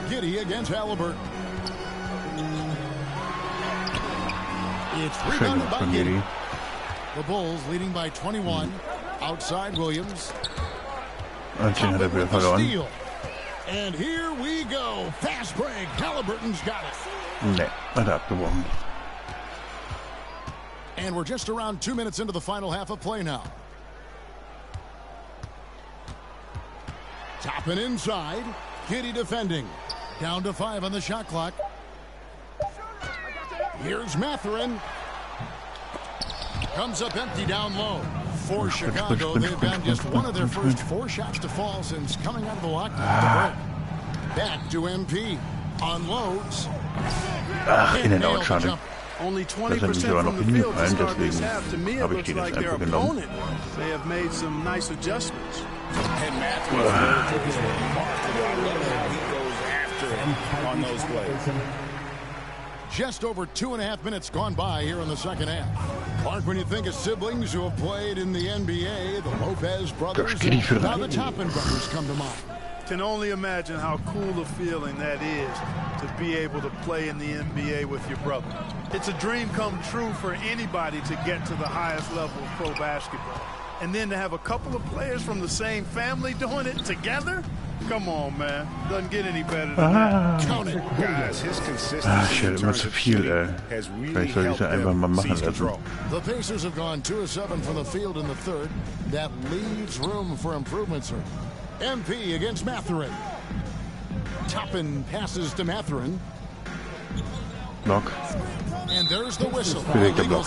Giddey against Halliburton. It's rebounded by Giddey. The Bulls leading by 21. Outside Williams. Steal. And here we go. Fast break. Halliburton's got it. And we're just around 2 minutes into the final half of play now. Topping inside. Giddey defending. Down to 5 on the shot clock. Here's Mathurin. Comes up empty down low. For Chicago, they've gotten just one of their first 4 shots to fall since coming out of the lockdown to break. Back to MP. Unloads. In and out, schade. Only 20% from the field to start this half. To me, it looks like their opponent. They have made some nice adjustments. And Matthews is remarkable how he goes after him on those plays. Just over 2.5 minutes gone by here in the second half. Clark, when you think of siblings who have played in the NBA, the Lopez brothers, now the Toppin brothers come to mind. Can only imagine how cool a feeling that is to be able to play in the NBA with your brother. It's a dream come true for anybody to get to the highest level of pro basketball. And then to have a couple of players from the same family doing it together? Come on, man. Doesn't get any better than that. Count it. Guys, his consistency in terms of shooting has really helped them seize control. The Pacers have gone 2 of 7 from the field in the third. That leaves room for improvement, sir. MP against Mathurin. Toppin passes to Mathurin. Block. And there's the whistle. Bewegter Block.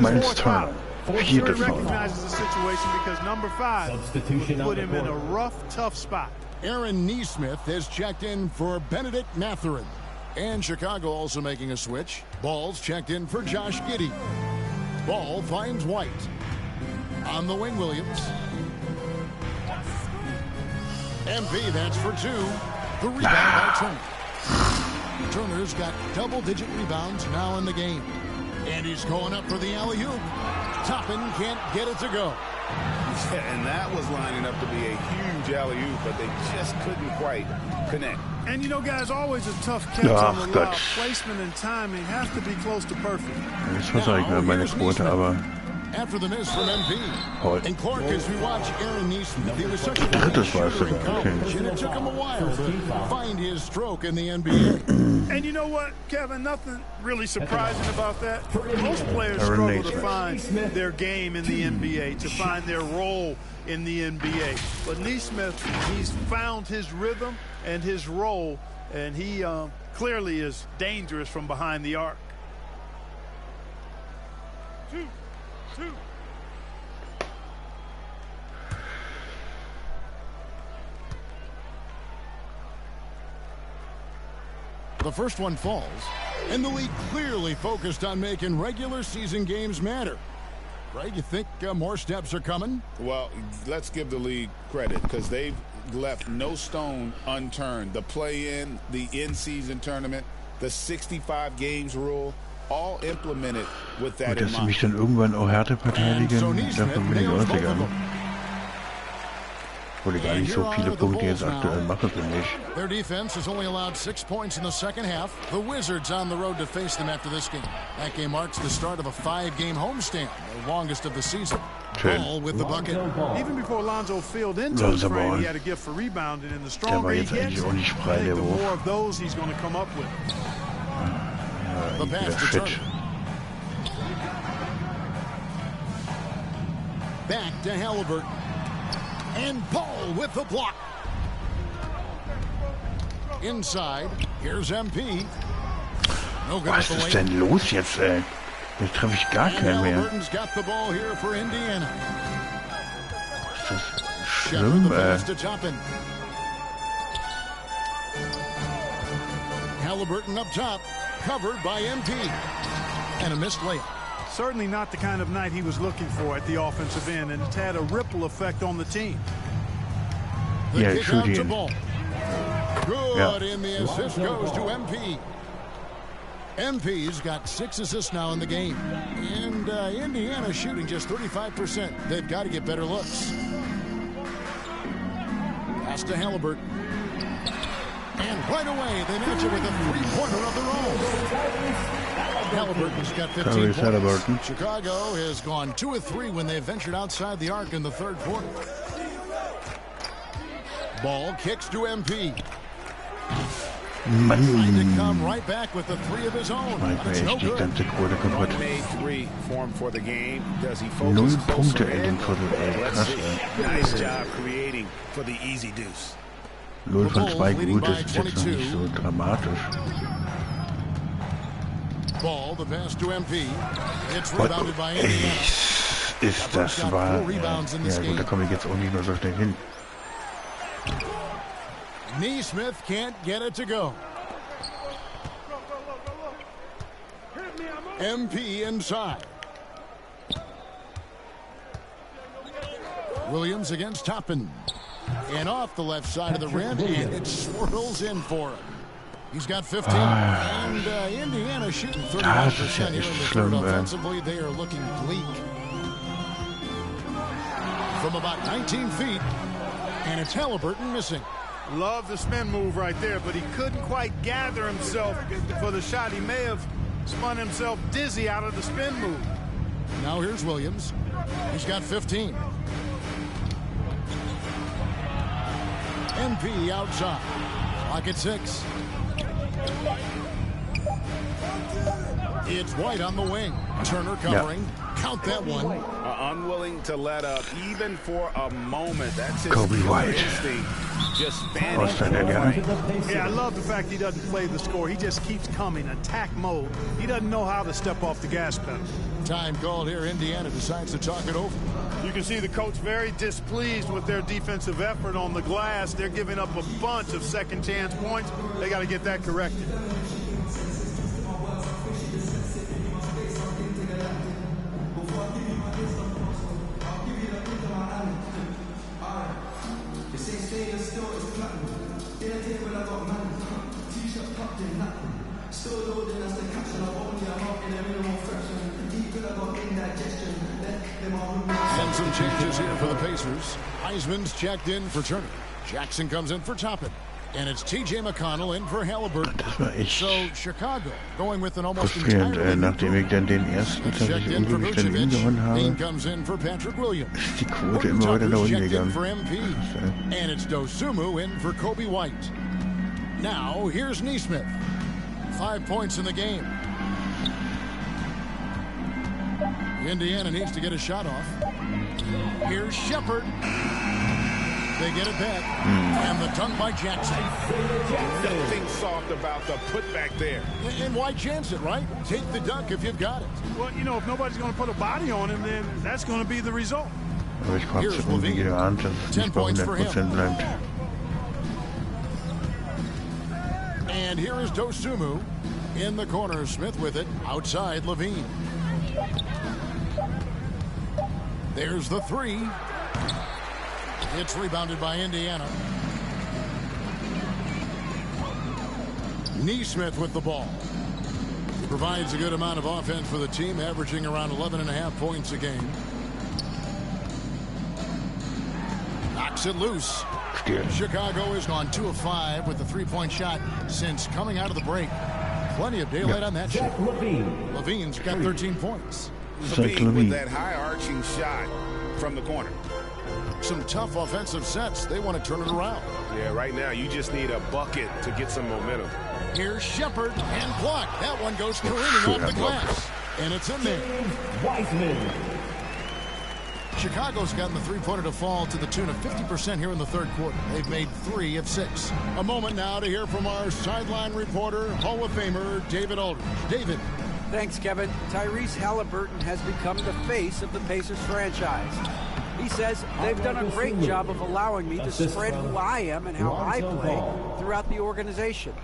Miles Turner. He recognizes the situation because number 5 would put him in a rough, tough spot. Aaron Neesmith has checked in for Benedict Mathurin. And Chicago also making a switch. Ball's checked in for Josh Giddey. Ball finds White. On the wing, Williams. MP, that's for 2. The rebound by Turner. Turner's got double-digit rebounds now in the game. And he's going up for the alley-oop. Toppin can't get it to go. Yeah, and that was lining up to be a huge alley-oop, but they just couldn't quite connect. And you know, guys, always a tough catch on the lob. Placement and timing have to be close to perfect. Das war eigentlich meine Quote, aber after the miss from MP. And Clark, as we watch Aaron Neesmith, he was such a drittes war es shooter in sogar. college, and it took him a while to find his stroke in the NBA. And you know what, Kevin? Nothing really surprising about that. Most players struggle to find their game in the NBA, to find their role in the NBA. But Neesmith, he's found his rhythm and his role, and he clearly is dangerous from behind the arc. 2. The first one falls, and the league clearly focused on making regular season games matter. Right? You think more steps are coming? Well, let's give the league credit because they've left no stone unturned. The play-in, the in-season tournament, the 65 games rule, all implemented with that in mind. Dass sie mich dann irgendwann auch Härte verteidigen, davon bin ich ausgegangen. Obwohl ich gar nicht so viele Punkte jetzt aktuell mache, finde ich. Their defense has only allowed 6 points in the second half. The Wizards on the road to face them after this game. That game marks the start of a 5-game homestand, the longest of the season. Ball with the bucket. Even before Lonzo filled into his frame, he had a gift for rebounding, and the stronger he gets, the more of those he's going to come up with. The pass to Turner. Back to Halliburton. And Paul with the block. Inside. Here's MP. No good. Was ist denn los jetzt, ey? Jetzt treffe ich gar keinen mehr. Halliburton's got the ball here for Indiana. Was ist das schlimm, ey? Halliburton up top, covered by MP. And a missed layup. Certainly not the kind of night he was looking for at the offensive end, and it's had a ripple effect on the team. The kick out to Ball. Good, and the assist goes to MP. MP's got 6 assists now in the game. And Indiana shooting just 35%. They've got to get better looks. Pass to Halliburton. And right away, they match it with a three-pointer of their own. Halliburton's got 15 points. Chicago has gone 2 of 3 when they ventured outside the arc in the third quarter. Ball kicks to MP. Trying to come right back with the 3 of his own. It's no good. Made 3 form for the game. Does he focus 0 Punkte in dem Viertel, ey. Krass, ey. Nice job creating for the easy deuce. 0 von 2 gut, das ist jetzt noch nicht so dramatisch. Ball, the pass to MP. It's rebounded by Indiana. Ist das wahr? Ja gut, da komme ich jetzt auch nicht mehr so schnell hin. Neesmith can't get it to go. MP inside. Williams against Toppin. And off the left side of the rim, and it swirls in for him. He's got 15, and Indiana shooting 31% here in the third. Offensively, they are looking bleak. From about 19 feet, and it's Halliburton missing. Love the spin move right there, but he couldn't quite gather himself for the shot. He may have spun himself dizzy out of the spin move. Now here's Williams. He's got 15. MP outside. Clock at 6. It's White on the wing. Turner covering. Count that one. Unwilling to let up even for a moment. That's his White. instinct. Just vanished. Yeah, I love the fact he doesn't play the score. He just keeps coming, attack mode. He doesn't know how to step off the gas pedal. Time called here. Indiana decides to talk it over. You can see the coach very displeased with their defensive effort on the glass. They're giving up a bunch of second chance points. They got to get that corrected. And some changes here for the Pacers. Heisman's checked in for Turner. Jackson comes in for Toppin. And it's TJ McConnell in for Halliburton. Das war echt So Chicago going with an almost frustrierend, nachdem ich dann den ersten tatsächlich unbedingt gewonnen habe, ist die Quote immer weiter nach unten gegangen. And it's Dosumu in for Kobe White. Now here's Neesmith. 5 points in the game. Indiana needs to get a shot off. Here's Shepard. They get it back. And the dunk by Jackson. Nothing soft about the putback there. And why chance it, right? Take the dunk if you've got it. Well, you know, if nobody's going to put a body on him, then that's going to be the result. Aber ich habe es irgendwie geahnt, dass es nicht bei 100% bleibt. And here is Dosumu in the corner. Smith with it. Outside Levine. There's the three. It's rebounded by Indiana. Neesmith with the ball. He provides a good amount of offense for the team, averaging around 11.5 points a game. Knocks it loose. Chicago has gone 2 of 5 with the three-point shot since coming out of the break. Plenty of daylight on that shot. Levine's got 13 points. Levine with that high-arching shot from the corner. Some tough offensive sets. They want to turn it around. Yeah, right now you just need a bucket to get some momentum. Here's Shepard and blocked. That one goes careening off the glass. And it's in there. Chicago's gotten the three-pointer to fall to the tune of 50% here in the third quarter. They've made 3 of 6. A moment now to hear from our sideline reporter, Hall of Famer David Aldridge. David. Thanks, Kevin. Tyrese Halliburton has become the face of the Pacers franchise. He says they've done a great job of allowing me to spread who I am and how I play throughout the organization.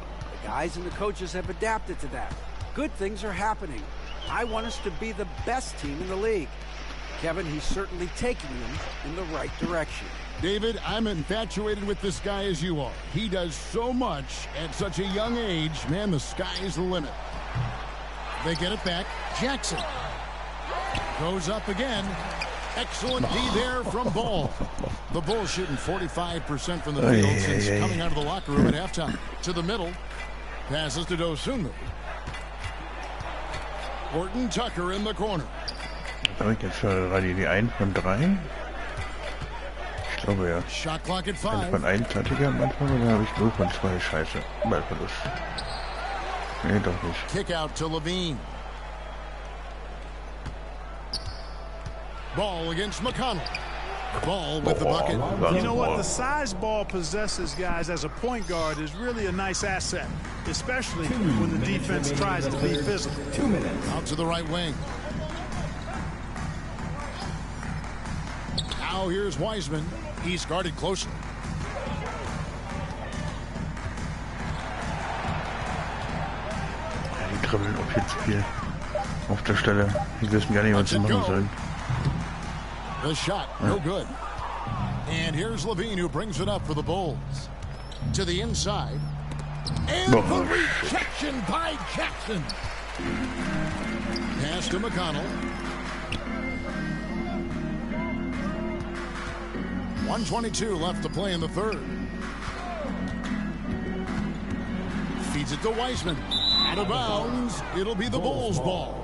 The guys and the coaches have adapted to that. Good things are happening. I want us to be the best team in the league. Kevin, he's certainly taking them in the right direction. David, I'm infatuated with this guy as you are. He does so much at such a young age. Man, the sky is the limit. They get it back. Jackson goes up again. Excellent D there from Ball. The Bulls shooting 45% from the field since coming out of the locker room at halftime. To the middle. Passes to Dosumu. Horton Tucker in the corner. Habe ich jetzt gerade die 1 von 3? Ich glaube ja. Shot clock at 5. 1 von 1 hatte ich am Anfang oder habe ich 0 von 2? Scheiße. Ballverlust. Nee, doch nicht. Kick out to Levine. Ball against McConnell. Ball with the bucket. You know what? The size Ball possesses, guys, as a point guard is really a nice asset, especially when the defense tries to be physical. 2 minutes. Out to the right wing. Now here's Wiseman. He's guarded closely. Die kribbeln auf jetzt viel. Auf der Stelle. Die wissen gar nicht, was sie machen sollen. The shot, no good. And here's Levine who brings it up for the Bulls. To the inside. And the rejection by Jackson. Pass to McConnell. 1:22 left to play in the third. Feeds it to Wiseman. Out of bounds. It'll be the Bulls' ball.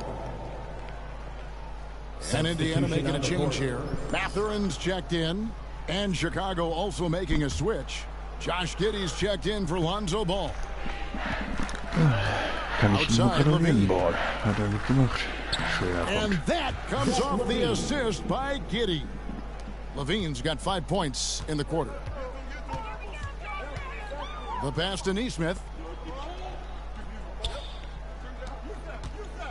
And Indiana making a change here. Mathurin's checked in. And Chicago also making a switch. Josh Giddey's checked in for Lonzo Ball. Kann ich nur gratulieren, Ball. Hat er gut gemacht. Schöner Punkt. And that comes off the assist by Giddey. Levine's got 5 points in the quarter. The pass to Neesmith.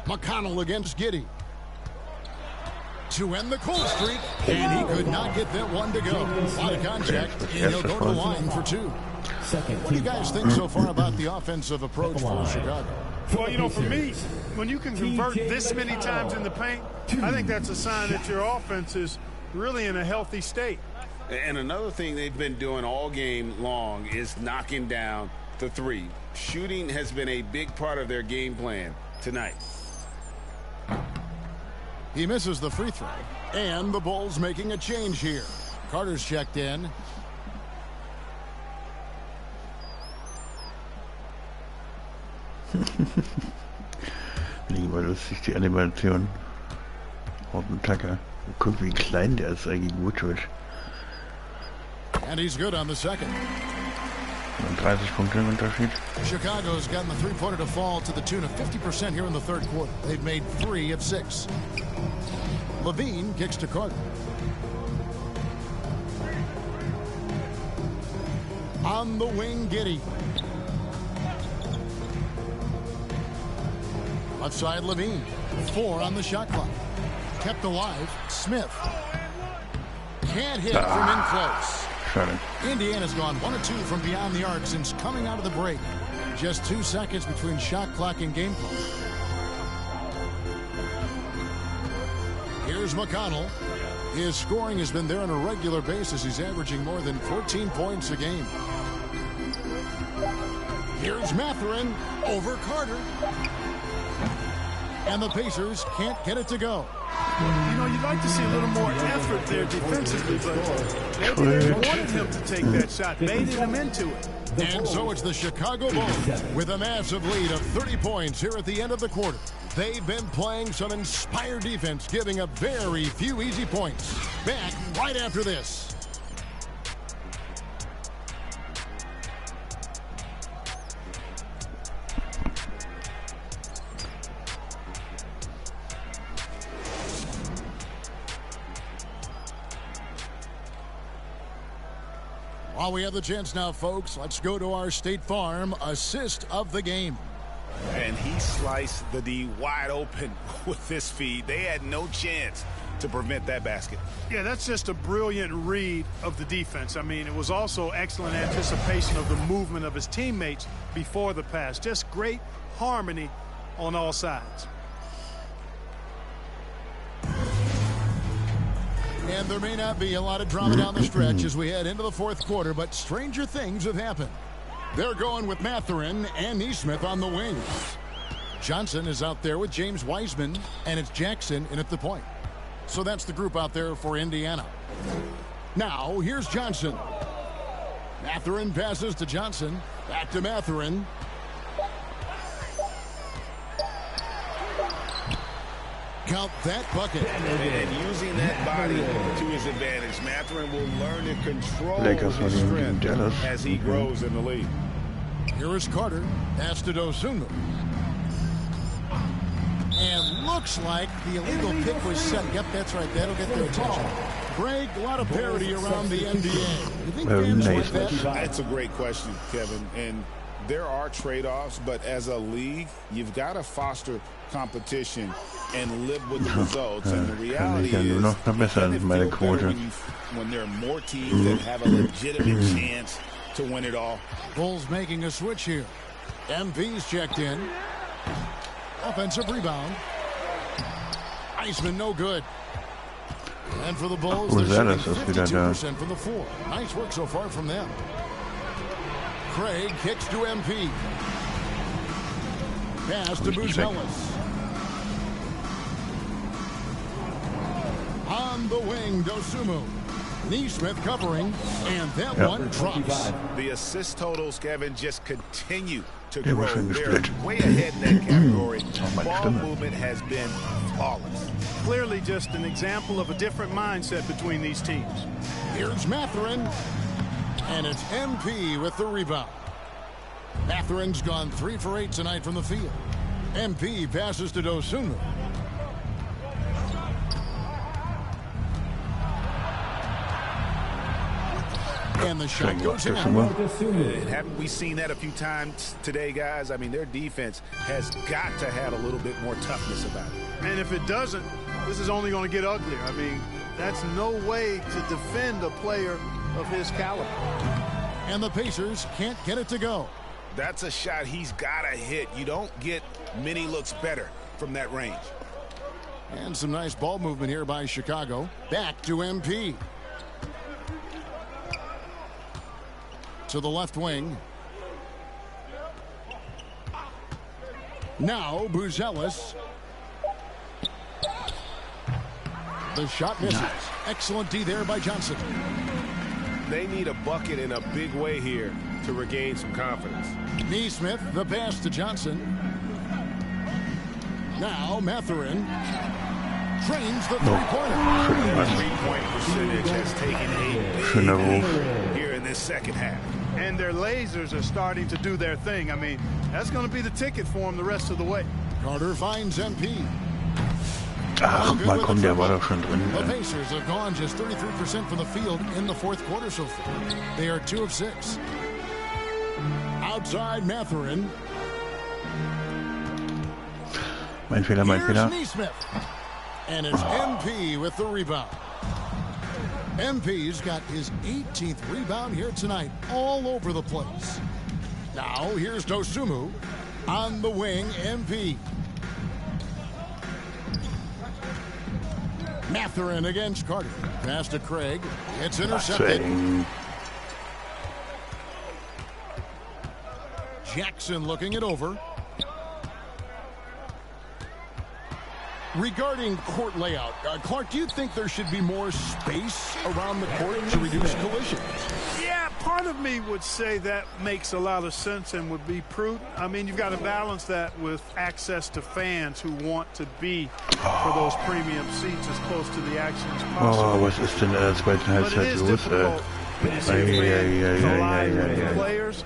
McConnell against Giddey. to end the cold streak, and he could not get that one to go. A lot of contact, and he'll go to the line for 2. What do you guys think so far about the offensive approach for Chicago? Well, you know, for me, when you can convert this many times in the paint, I think that's a sign that your offense is really in a healthy state. And another thing they've been doing all game long is knocking down the 3. Shooting has been a big part of their game plan tonight. He misses the free throw, and the Bulls making a change here. Carter's checked in. Lieber lustig die Animation. Hauptaugenmerk. Guck, wie klein der ist eigentlich Vucevic. And he's good on the second. 30 Punkte im Unterschied. Chicago's gotten the three-pointer to fall to the tune of 50% here in the third quarter. They've made 3 of 6. Levine kicks to Carter. On the wing, Giddey. Left side, Levine. 4 on the shot clock. Kept alive, Smith. Can't hit from in close. Indiana's gone 1 of 2 from beyond the arc since coming out of the break. Just 2 seconds between shot clock and game clock. Here's McConnell. His scoring has been there on a regular basis. He's averaging more than 14 points a game. Here's Mathurin over Carter. And the Pacers can't get it to go. You know, you'd like to see a little more effort there defensively, but maybe they wanted him to take that shot, baited him into it. And so it's the Chicago Bulls with a massive lead of 30 points here at the end of the quarter. They've been playing some inspired defense, giving up very few easy points. Back right after this. While we have the chance now, folks, let's go to our State Farm assist of the game. And he sliced the D wide open with this feed. They had no chance to prevent that basket. Yeah, that's just a brilliant read of the defense. I mean, it was also excellent anticipation of the movement of his teammates before the pass. Just great harmony on all sides. And there may not be a lot of drama down the stretch as we head into the fourth quarter, but stranger things have happened. They're going with Mathurin and Nesmith on the wings. Johnson is out there with James Wiseman, and it's Jackson in at the point. So that's the group out there for Indiana. Now, here's Johnson. Mathurin passes to Johnson. Back to Mathurin. Count that bucket. And using that body to his advantage, Mathurin will learn to control his strength as he grows in the league. Here is Carter. Pass to Dosunmu. And looks like the illegal kick was set. Yep, that's right. That'll get their attention. Greg, a lot of parity around the NBA. You think fans like that? That's a great question, Kevin. And there are trade-offs, but as a league, you've got to foster competition and live with the results. And the reality is, when there are more teams that have a legitimate chance to win it all. Bulls making a switch here. MV's checked in. Offensive rebound. Iceman no good. And for the Bulls, they're shooting 52% from the floor. Nice work so far from them. Craig kicks to MP. Pass to Buzelis. On the wing, Dosunmu. Nesmith covering, and that one drops. The assist totals, Kevin, just continue to grow. They're way ahead in that category. Ball movement has been flawless. Clearly just an example of a different mindset between these teams. Here's Mathurin, and it's MP with the rebound. Mathurin's gone 3 for 8 tonight from the field. MP passes to Dosunmu. And the shot goes in. Haven't we seen that a few times today, guys? I mean, their defense has got to have a little bit more toughness about it. And if it doesn't, this is only going to get uglier. I mean, that's no way to defend a player of his caliber. And the Pacers can't get it to go. That's a shot he's got to hit. You don't get many looks better from that range. And some nice ball movement here by Chicago. Back to MP. To the left wing. Now Buzelis. The shot misses. Nice. Excellent D there by Johnson. They need a bucket in a big way here to regain some confidence. Neesmith, the pass to Johnson. Now Mathurin trains the three-pointer. Three-point percentage has taken a big hit here in this second half. And their lasers are starting to do their thing. I mean, that's going to be the ticket for them the rest of the way. Carter finds MP. Ach, mal komm, der war doch schon drin. The Pacers have gone just 33% from the field in the fourth quarter so far. They are 2 of 6. Outside Mathurin. Mein Fehler, mein Fehler. And it's MP with the rebound. MP's got his 18th rebound here tonight, all over the place. Now here's Dosumu on the wing. MP. Mathurin against Carter. Pass to Craig. It's intercepted. Jackson looking it over. Regarding court layout, Clark, do you think there should be more space around the court to reduce collisions? Yeah, part of me would say that makes a lot of sense and would be prudent. I mean, you've got to balance that with access to fans who want to be for those premium seats as close to the action as possible. Oh, was ist denn in der zweiten Halbzeit los? Players.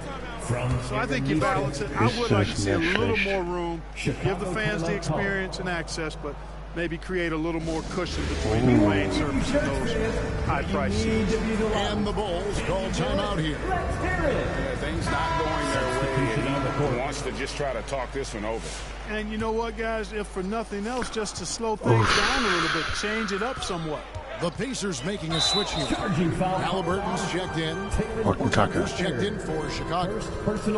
So I think you balance it. I would like to see a little more room, give the fans the experience and access, but maybe create a little more cushion between the playing surface and those high-priced seats. And the Bulls call timeout here. Yeah, things not going their way, and he wants to just try to talk this one over. And you know what, guys? If for nothing else, just to slow things down a little bit, change it up somewhat. The Pacers making a switch here. Halliburton's checked in. Tucker's checked in for Chicago.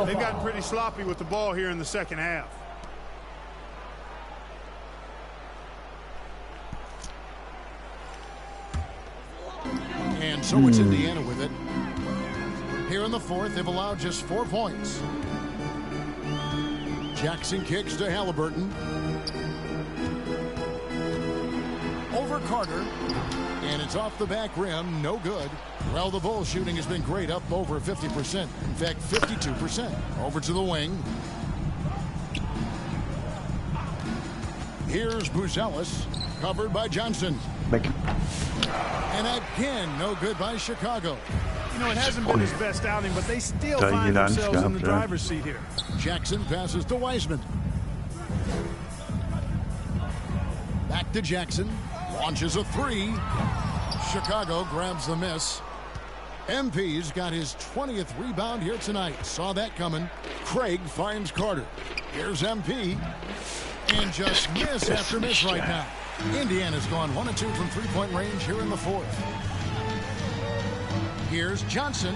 They've gotten pretty sloppy with the ball here in the second half. And so it's Indiana with it. Here in the fourth, they've allowed just 4 points. Jackson kicks to Halliburton. Over Carter. And it's off the back rim, no good. Well, the Bulls shooting has been great, up over 50%. In fact, 52%. Over to the wing. Here's Buzelis, covered by Johnson. And again, no good by Chicago. You know, it hasn't been his best outing, but they still find themselves in the driver's seat here. Jackson passes to Wiseman. Back to Jackson. Launches a three. Chicago grabs the miss. MP's got his 20th rebound here tonight. Saw that coming. Craig finds Carter. Here's MP. And just miss after miss right now. Indiana's gone 1 of 2 from three-point range here in the fourth. Here's Johnson.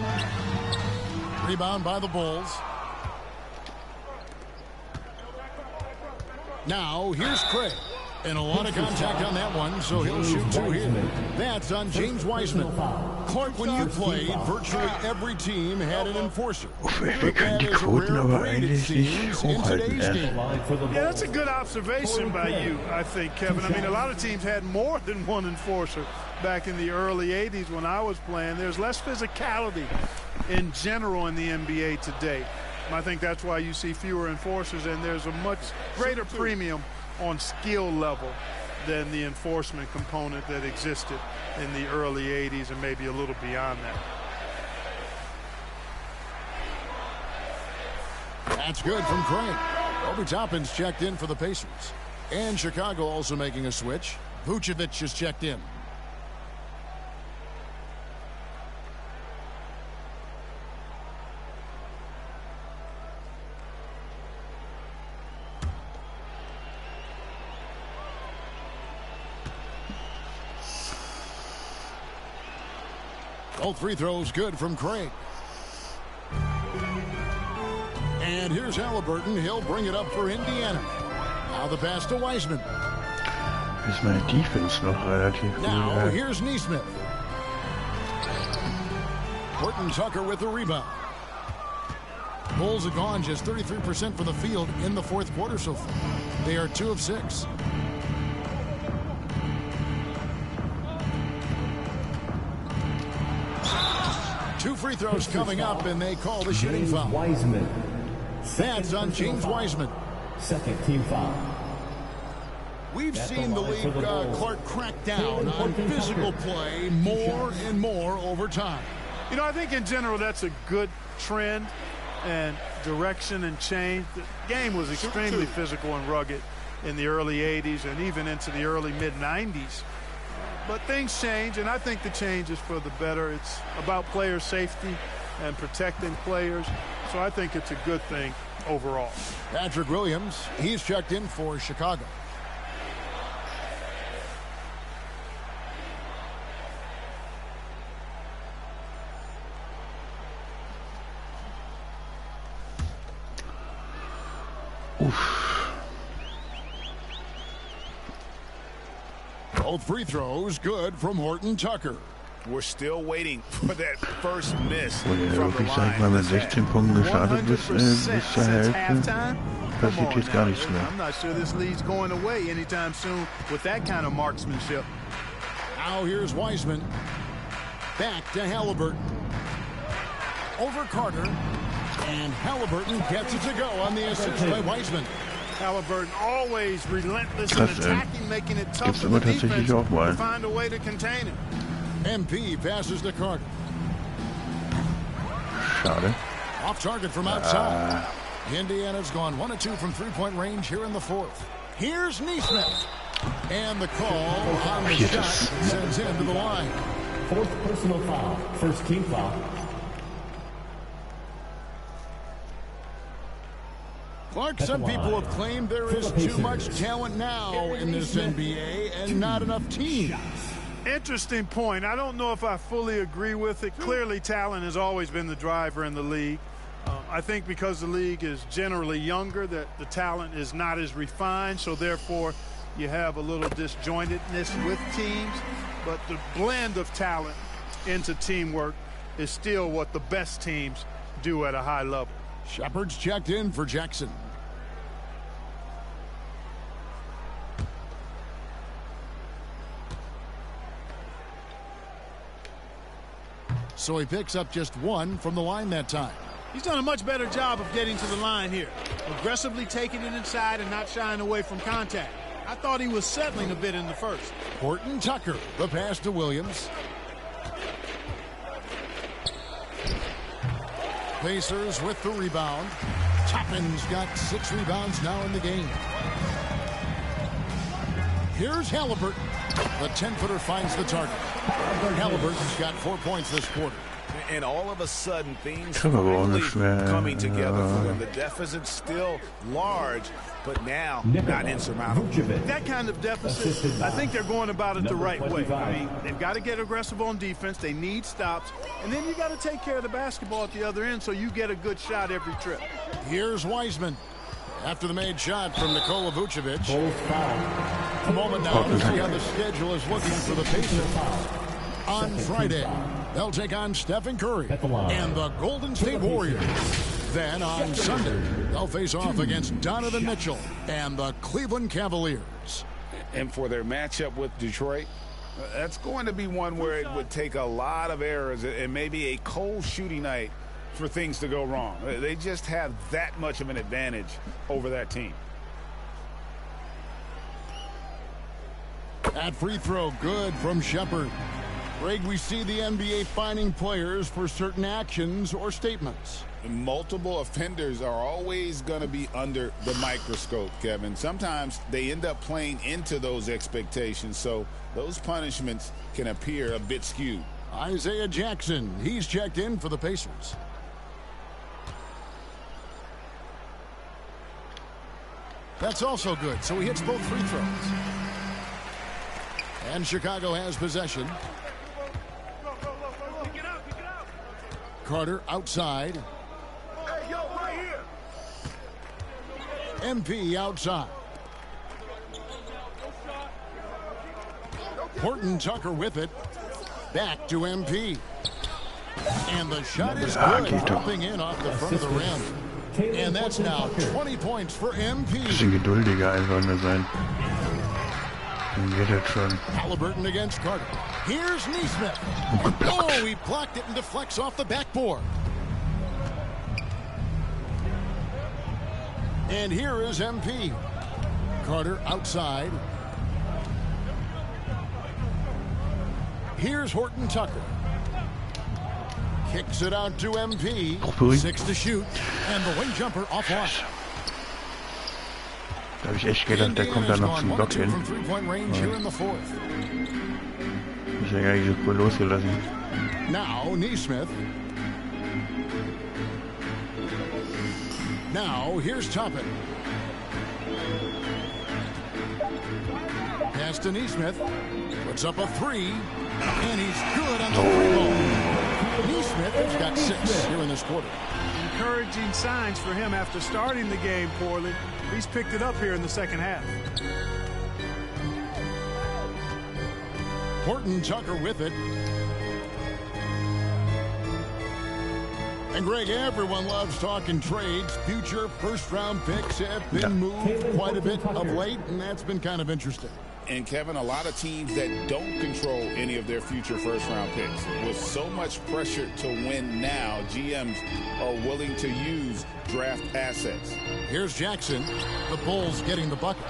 Rebound by the Bulls. Now here's Craig. And a lot of contact on that one, so he'll shoot 2 here. That's on James Wiseman. Clark, when you played, virtually every team had an enforcer. Wir können die Quoten aber eigentlich nicht hochhalten. Yeah, that's a good observation by you, I think, Kevin. I mean, a lot of teams had more than one enforcer back in the early 80s when I was playing. There's less physicality in general in the NBA today. I think that's why you see fewer enforcers, and there's a much greater premium on skill level than the enforcement component that existed in the early 80s and maybe a little beyond that. That's good from Craig. Obi Toppin's checked in for the Pacers. And Chicago also making a switch. Vucevic is checked in. Both free throws good from Craig. And here's Halliburton. He'll bring it up for Indiana. Now the pass to Wiseman. Ist meine Defense noch relativ gut. Now here's Nesmith. Horton Tucker with the rebound. Bulls have gone just 33% from the field in the fourth quarter so far. They are 2 of 6. Two free throws coming up, and they call the shooting foul. Wiseman. That's on James Wiseman. Second team foul. We've seen the league, Clark, crack down on physical play more and more over time. You know, I think in general that's a good trend and direction and change. The game was extremely physical and rugged in the early 80s and even into the early mid-90s. But things change, and I think the change is for the better. It's about player safety and protecting players. So I think it's a good thing overall. Patrick Williams, he's checked in for Chicago. Both free throws good from Horton Tucker. We're still waiting for that first miss Wo der from the wirklich, sag ich mal, line. mit 16 Punkten gestartet bis zur Hälfte, passiert jetzt gar nichts mehr. I'm not sure this lead's going away anytime soon with that kind of marksmanship. Now here's Wiseman. Back to Halliburton. Over Carter. And Halliburton gets it to go on the assist by Wiseman. Halliburton always relentless in attacking, making it tough for the defense to find a way to contain it. MP passes to Carter. Schade. Off target from outside. Indiana's gone 1 of 2 from three-point range here in the fourth. Here's Nesmith. And the call on the shot sends him to the line. Fourth personal foul. First team foul. Clark, some people have claimed there is too much talent now in this NBA and not enough teams. Interesting point. I don't know if I fully agree with it. Clearly, talent has always been the driver in the league. I think because the league is generally younger, that the talent is not as refined, so therefore you have a little disjointedness with teams. But the blend of talent into teamwork is still what the best teams do at a high level. Shepard's checked in for Jackson. So he picks up just 1 from the line that time. He's done a much better job of getting to the line here. Aggressively taking it inside and not shying away from contact. I thought he was settling a bit in the first. Horton Tucker, the pass to Williams. Pacers with the rebound. Toppin's got 6 rebounds now in the game. Here's Halliburton. The 10-footer finds the target. Halliburton's got 4 points this quarter. And all of a sudden, things finally coming together for them. The deficit's still large, but now not insurmountable. That kind of deficit, I think they're going about it the right way. I mean, they've got to get aggressive on defense. They need stops. And then you got to take care of the basketball at the other end so you get a good shot every trip. Here's Wiseman. After the made shot from Nikola Vucevic. A moment now to see how the schedule is looking for the Pacers. On Friday, they'll take on Stephen Curry and the Golden State Warriors. Then on Sunday, they'll face off against Donovan Mitchell and the Cleveland Cavaliers. And for their matchup with Detroit, that's going to be one where it would take a lot of errors and maybe a cold shooting night for things to go wrong. They just have that much of an advantage over that team. That free throw good from Shepard. Greg, we see the NBA fining players for certain actions or statements. Multiple offenders are always going to be under the microscope, Kevin. Sometimes they end up playing into those expectations, so those punishments can appear a bit skewed. Isaiah Jackson, he's checked in for the Pacers. That's also good, so he hits both free throws. And Chicago has possession. Carter outside. Hey, yo, right here. MP outside. Horton Tucker with it. Back to MP. And the shot is good, dropping in off the front of the rim. And that's now 20 points for MP. Bisschen geduldiger einfach nur sein. Dann geht das schon. Halliburton against Carter. Here's Neesmith. Oh, he blocked it and deflects off the backboard. And here is MP. Carter outside. Here's Horton Tucker. Kicks it out to MP. 6 to shoot. And the wing jumper off one. Da habe ich echt gedacht, der kommt da noch zum Block hin. Ist ja gar nicht so cool losgelassen. Now, Neesmith. Now, here's Toppin. Pass to Neesmith. Puts up a 3. And he's good on the free ball. Neesmith has got 6 here in this quarter. Encouraging signs for him after starting the game poorly. He's picked it up here in the second half. Horton Tucker with it. And Greg, everyone loves talking trades. Future first-round picks have been moved quite a bit of late, and that's been kind of interesting. And, Kevin, a lot of teams that don't control any of their future first-round picks. With so much pressure to win now, GMs are willing to use draft assets. Here's Jackson. The Bulls getting the bucket.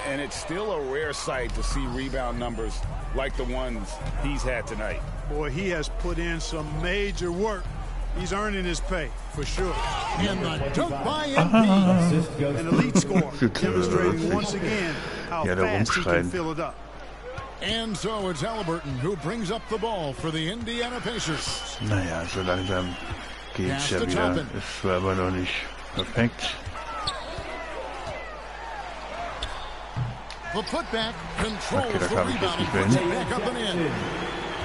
And it's still a rare sight to see rebound numbers like the ones he's had tonight. Boy, he has put in some major work. He's earning his pay, for sure. And the dunk by MP. An elite score, demonstrating once again how fast he can fill it up. And so it's Halliburton who brings up the ball for the Indiana Pacers. Naja, so langsam geht's ja wieder. Es war aber noch nicht perfekt. The putback controls the rebound and puts it back up and in.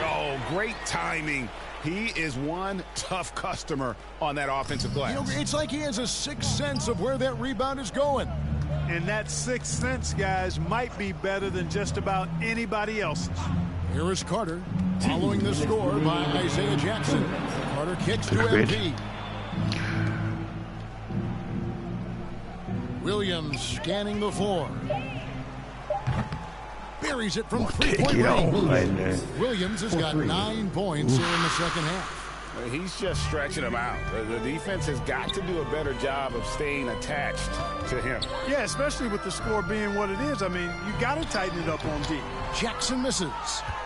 Oh, great timing. He is one tough customer on that offensive glass. You know, it's like he has a sixth sense of where that rebound is going. And that sixth sense, guys, might be better than just about anybody else's. Here is Carter, following the score by Isaiah Jackson. Carter kicks to MP. Williams scanning the floor. Buries it from three-point range. Williams has got 9 points here in the second half. He's just stretching him out. The defense has got to do a better job of staying attached to him. Yeah, especially with the score being what it is. I mean, you got to tighten it up on D. Jackson misses.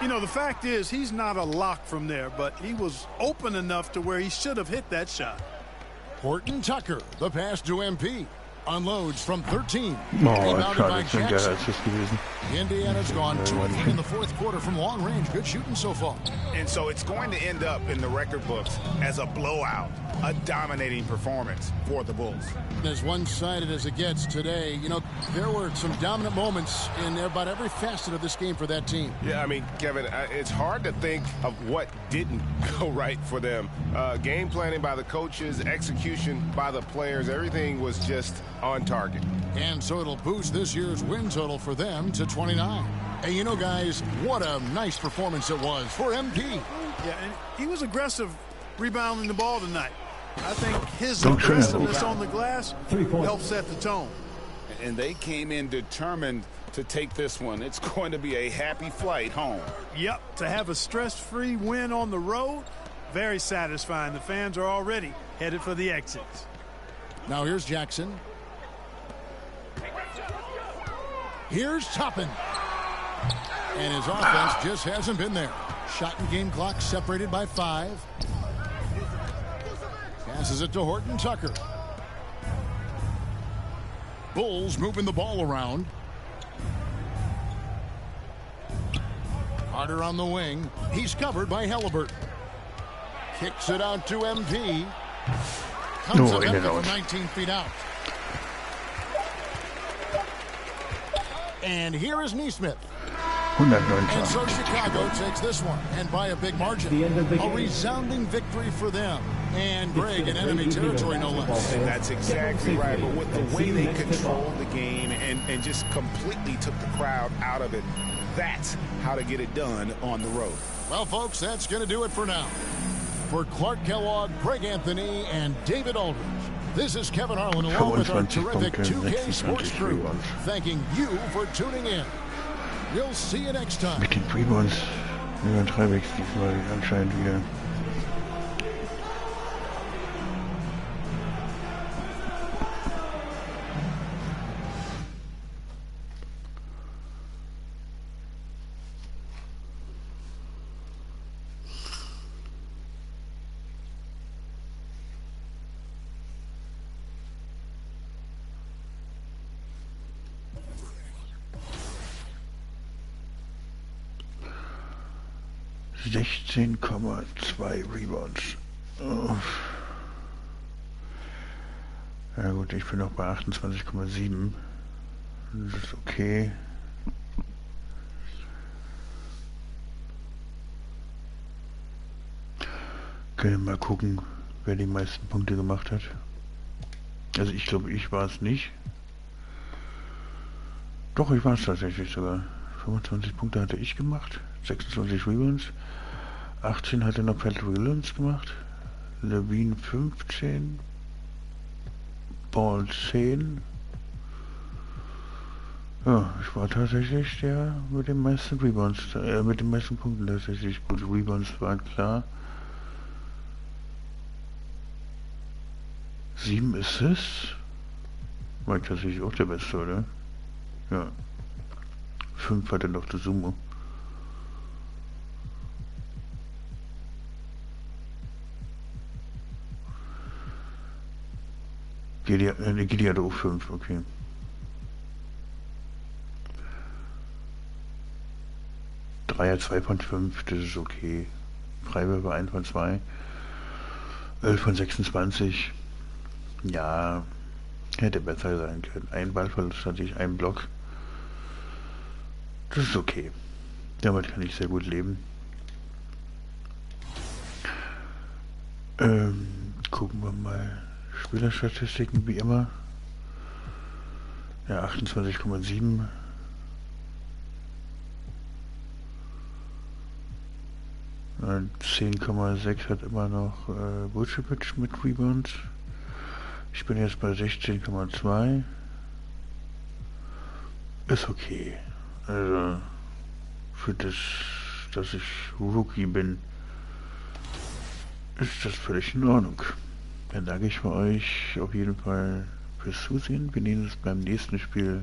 You know, the fact is he's not a lock from there, but he was open enough to where he should have hit that shot. Horton Tucker, the pass to MP. Unloads from 13. Indiana's gone 2 in the fourth quarter from long range. Good shooting so far. And so it's going to end up in the record books as a blowout, a dominating performance for the Bulls. As one-sided as it gets today, you know, there were some dominant moments in about every facet of this game for that team. Yeah, I mean, Kevin, it's hard to think of what didn't go right for them. Game planning by the coaches, execution by the players, everything was just on target. And so it'll boost this year's win total for them to 29. And you know, guys, what a nice performance it was for MP. Yeah, and he was aggressive rebounding the ball tonight. I think his aggressiveness on the glass helped set the tone. And they came in determined to take this one. It's going to be a happy flight home. Yep, to have a stress-free win on the road, very satisfying. The fans are already headed for the exits. Now here's Jackson. Here's Toppin. And his offense just hasn't been there. Shot and game clock separated by 5. Passes it to Horton Tucker. Bulls moving the ball around. Carter on the wing. He's covered by Halliburton. Kicks it out to MP. Comes up from 19 feet out. And here is Neesmith. And so Chicago takes this one, and by a big margin. A resounding victory for them. And Greg in enemy territory, no less. That's exactly right. But with the way they controlled the game and just completely took the crowd out of it, that's how to get it done on the road. Well, folks, that's going to do it for now. For Clark Kellogg, Greg Anthony, and David Aldridge, this is Kevin Harlan along with our terrific 2K Sports crew, thanking you for tuning in. We'll see you next time. Mit den Rebounds übertreibe ich diesmal anscheinend wieder. (16,2 Rebounds. Oh. Ja gut, ich bin noch bei 28,7. Das ist okay. Können wir mal gucken, wer die meisten Punkte gemacht hat. Also ich glaube, ich war es nicht. Doch, ich war es tatsächlich sogar. 25 Punkte hatte ich gemacht. 26 Rebounds. 18 hatte noch Patrick Williams gemacht. Levine 15. Ball 10. Ja, ich war tatsächlich der mit den meisten Rebounds, mit den meisten Punkten tatsächlich. Gut, Rebounds waren klar. 7 Assists. War ich tatsächlich auch der Beste, oder? Ja. 5 hatte noch der Summe. Gidi hatte auch 5, okay. Dreier 2 von 5, das ist okay. Freiwürfe 1 von 2. 11 von 26. Ja, hätte besser sein können. Ein Ballverlust hatte ich, einen Block. Das ist okay. Damit kann ich sehr gut leben. Gucken wir mal. Spielerstatistiken wie immer. Ja, 28,7. Ja, 10,6 hat immer noch Vucevic mit Rebounds. Ich bin jetzt bei 16,2. Ist okay. Also für das, dass ich Rookie bin, ist das völlig in Ordnung. Dann danke ich für euch auf jeden Fall fürs Zusehen. Wir sehen uns beim nächsten Spiel,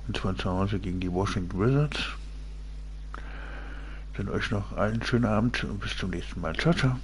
und zwar zu Hause gegen die Washington Wizards. Dann euch noch einen schönen Abend und bis zum nächsten Mal. Ciao, ciao.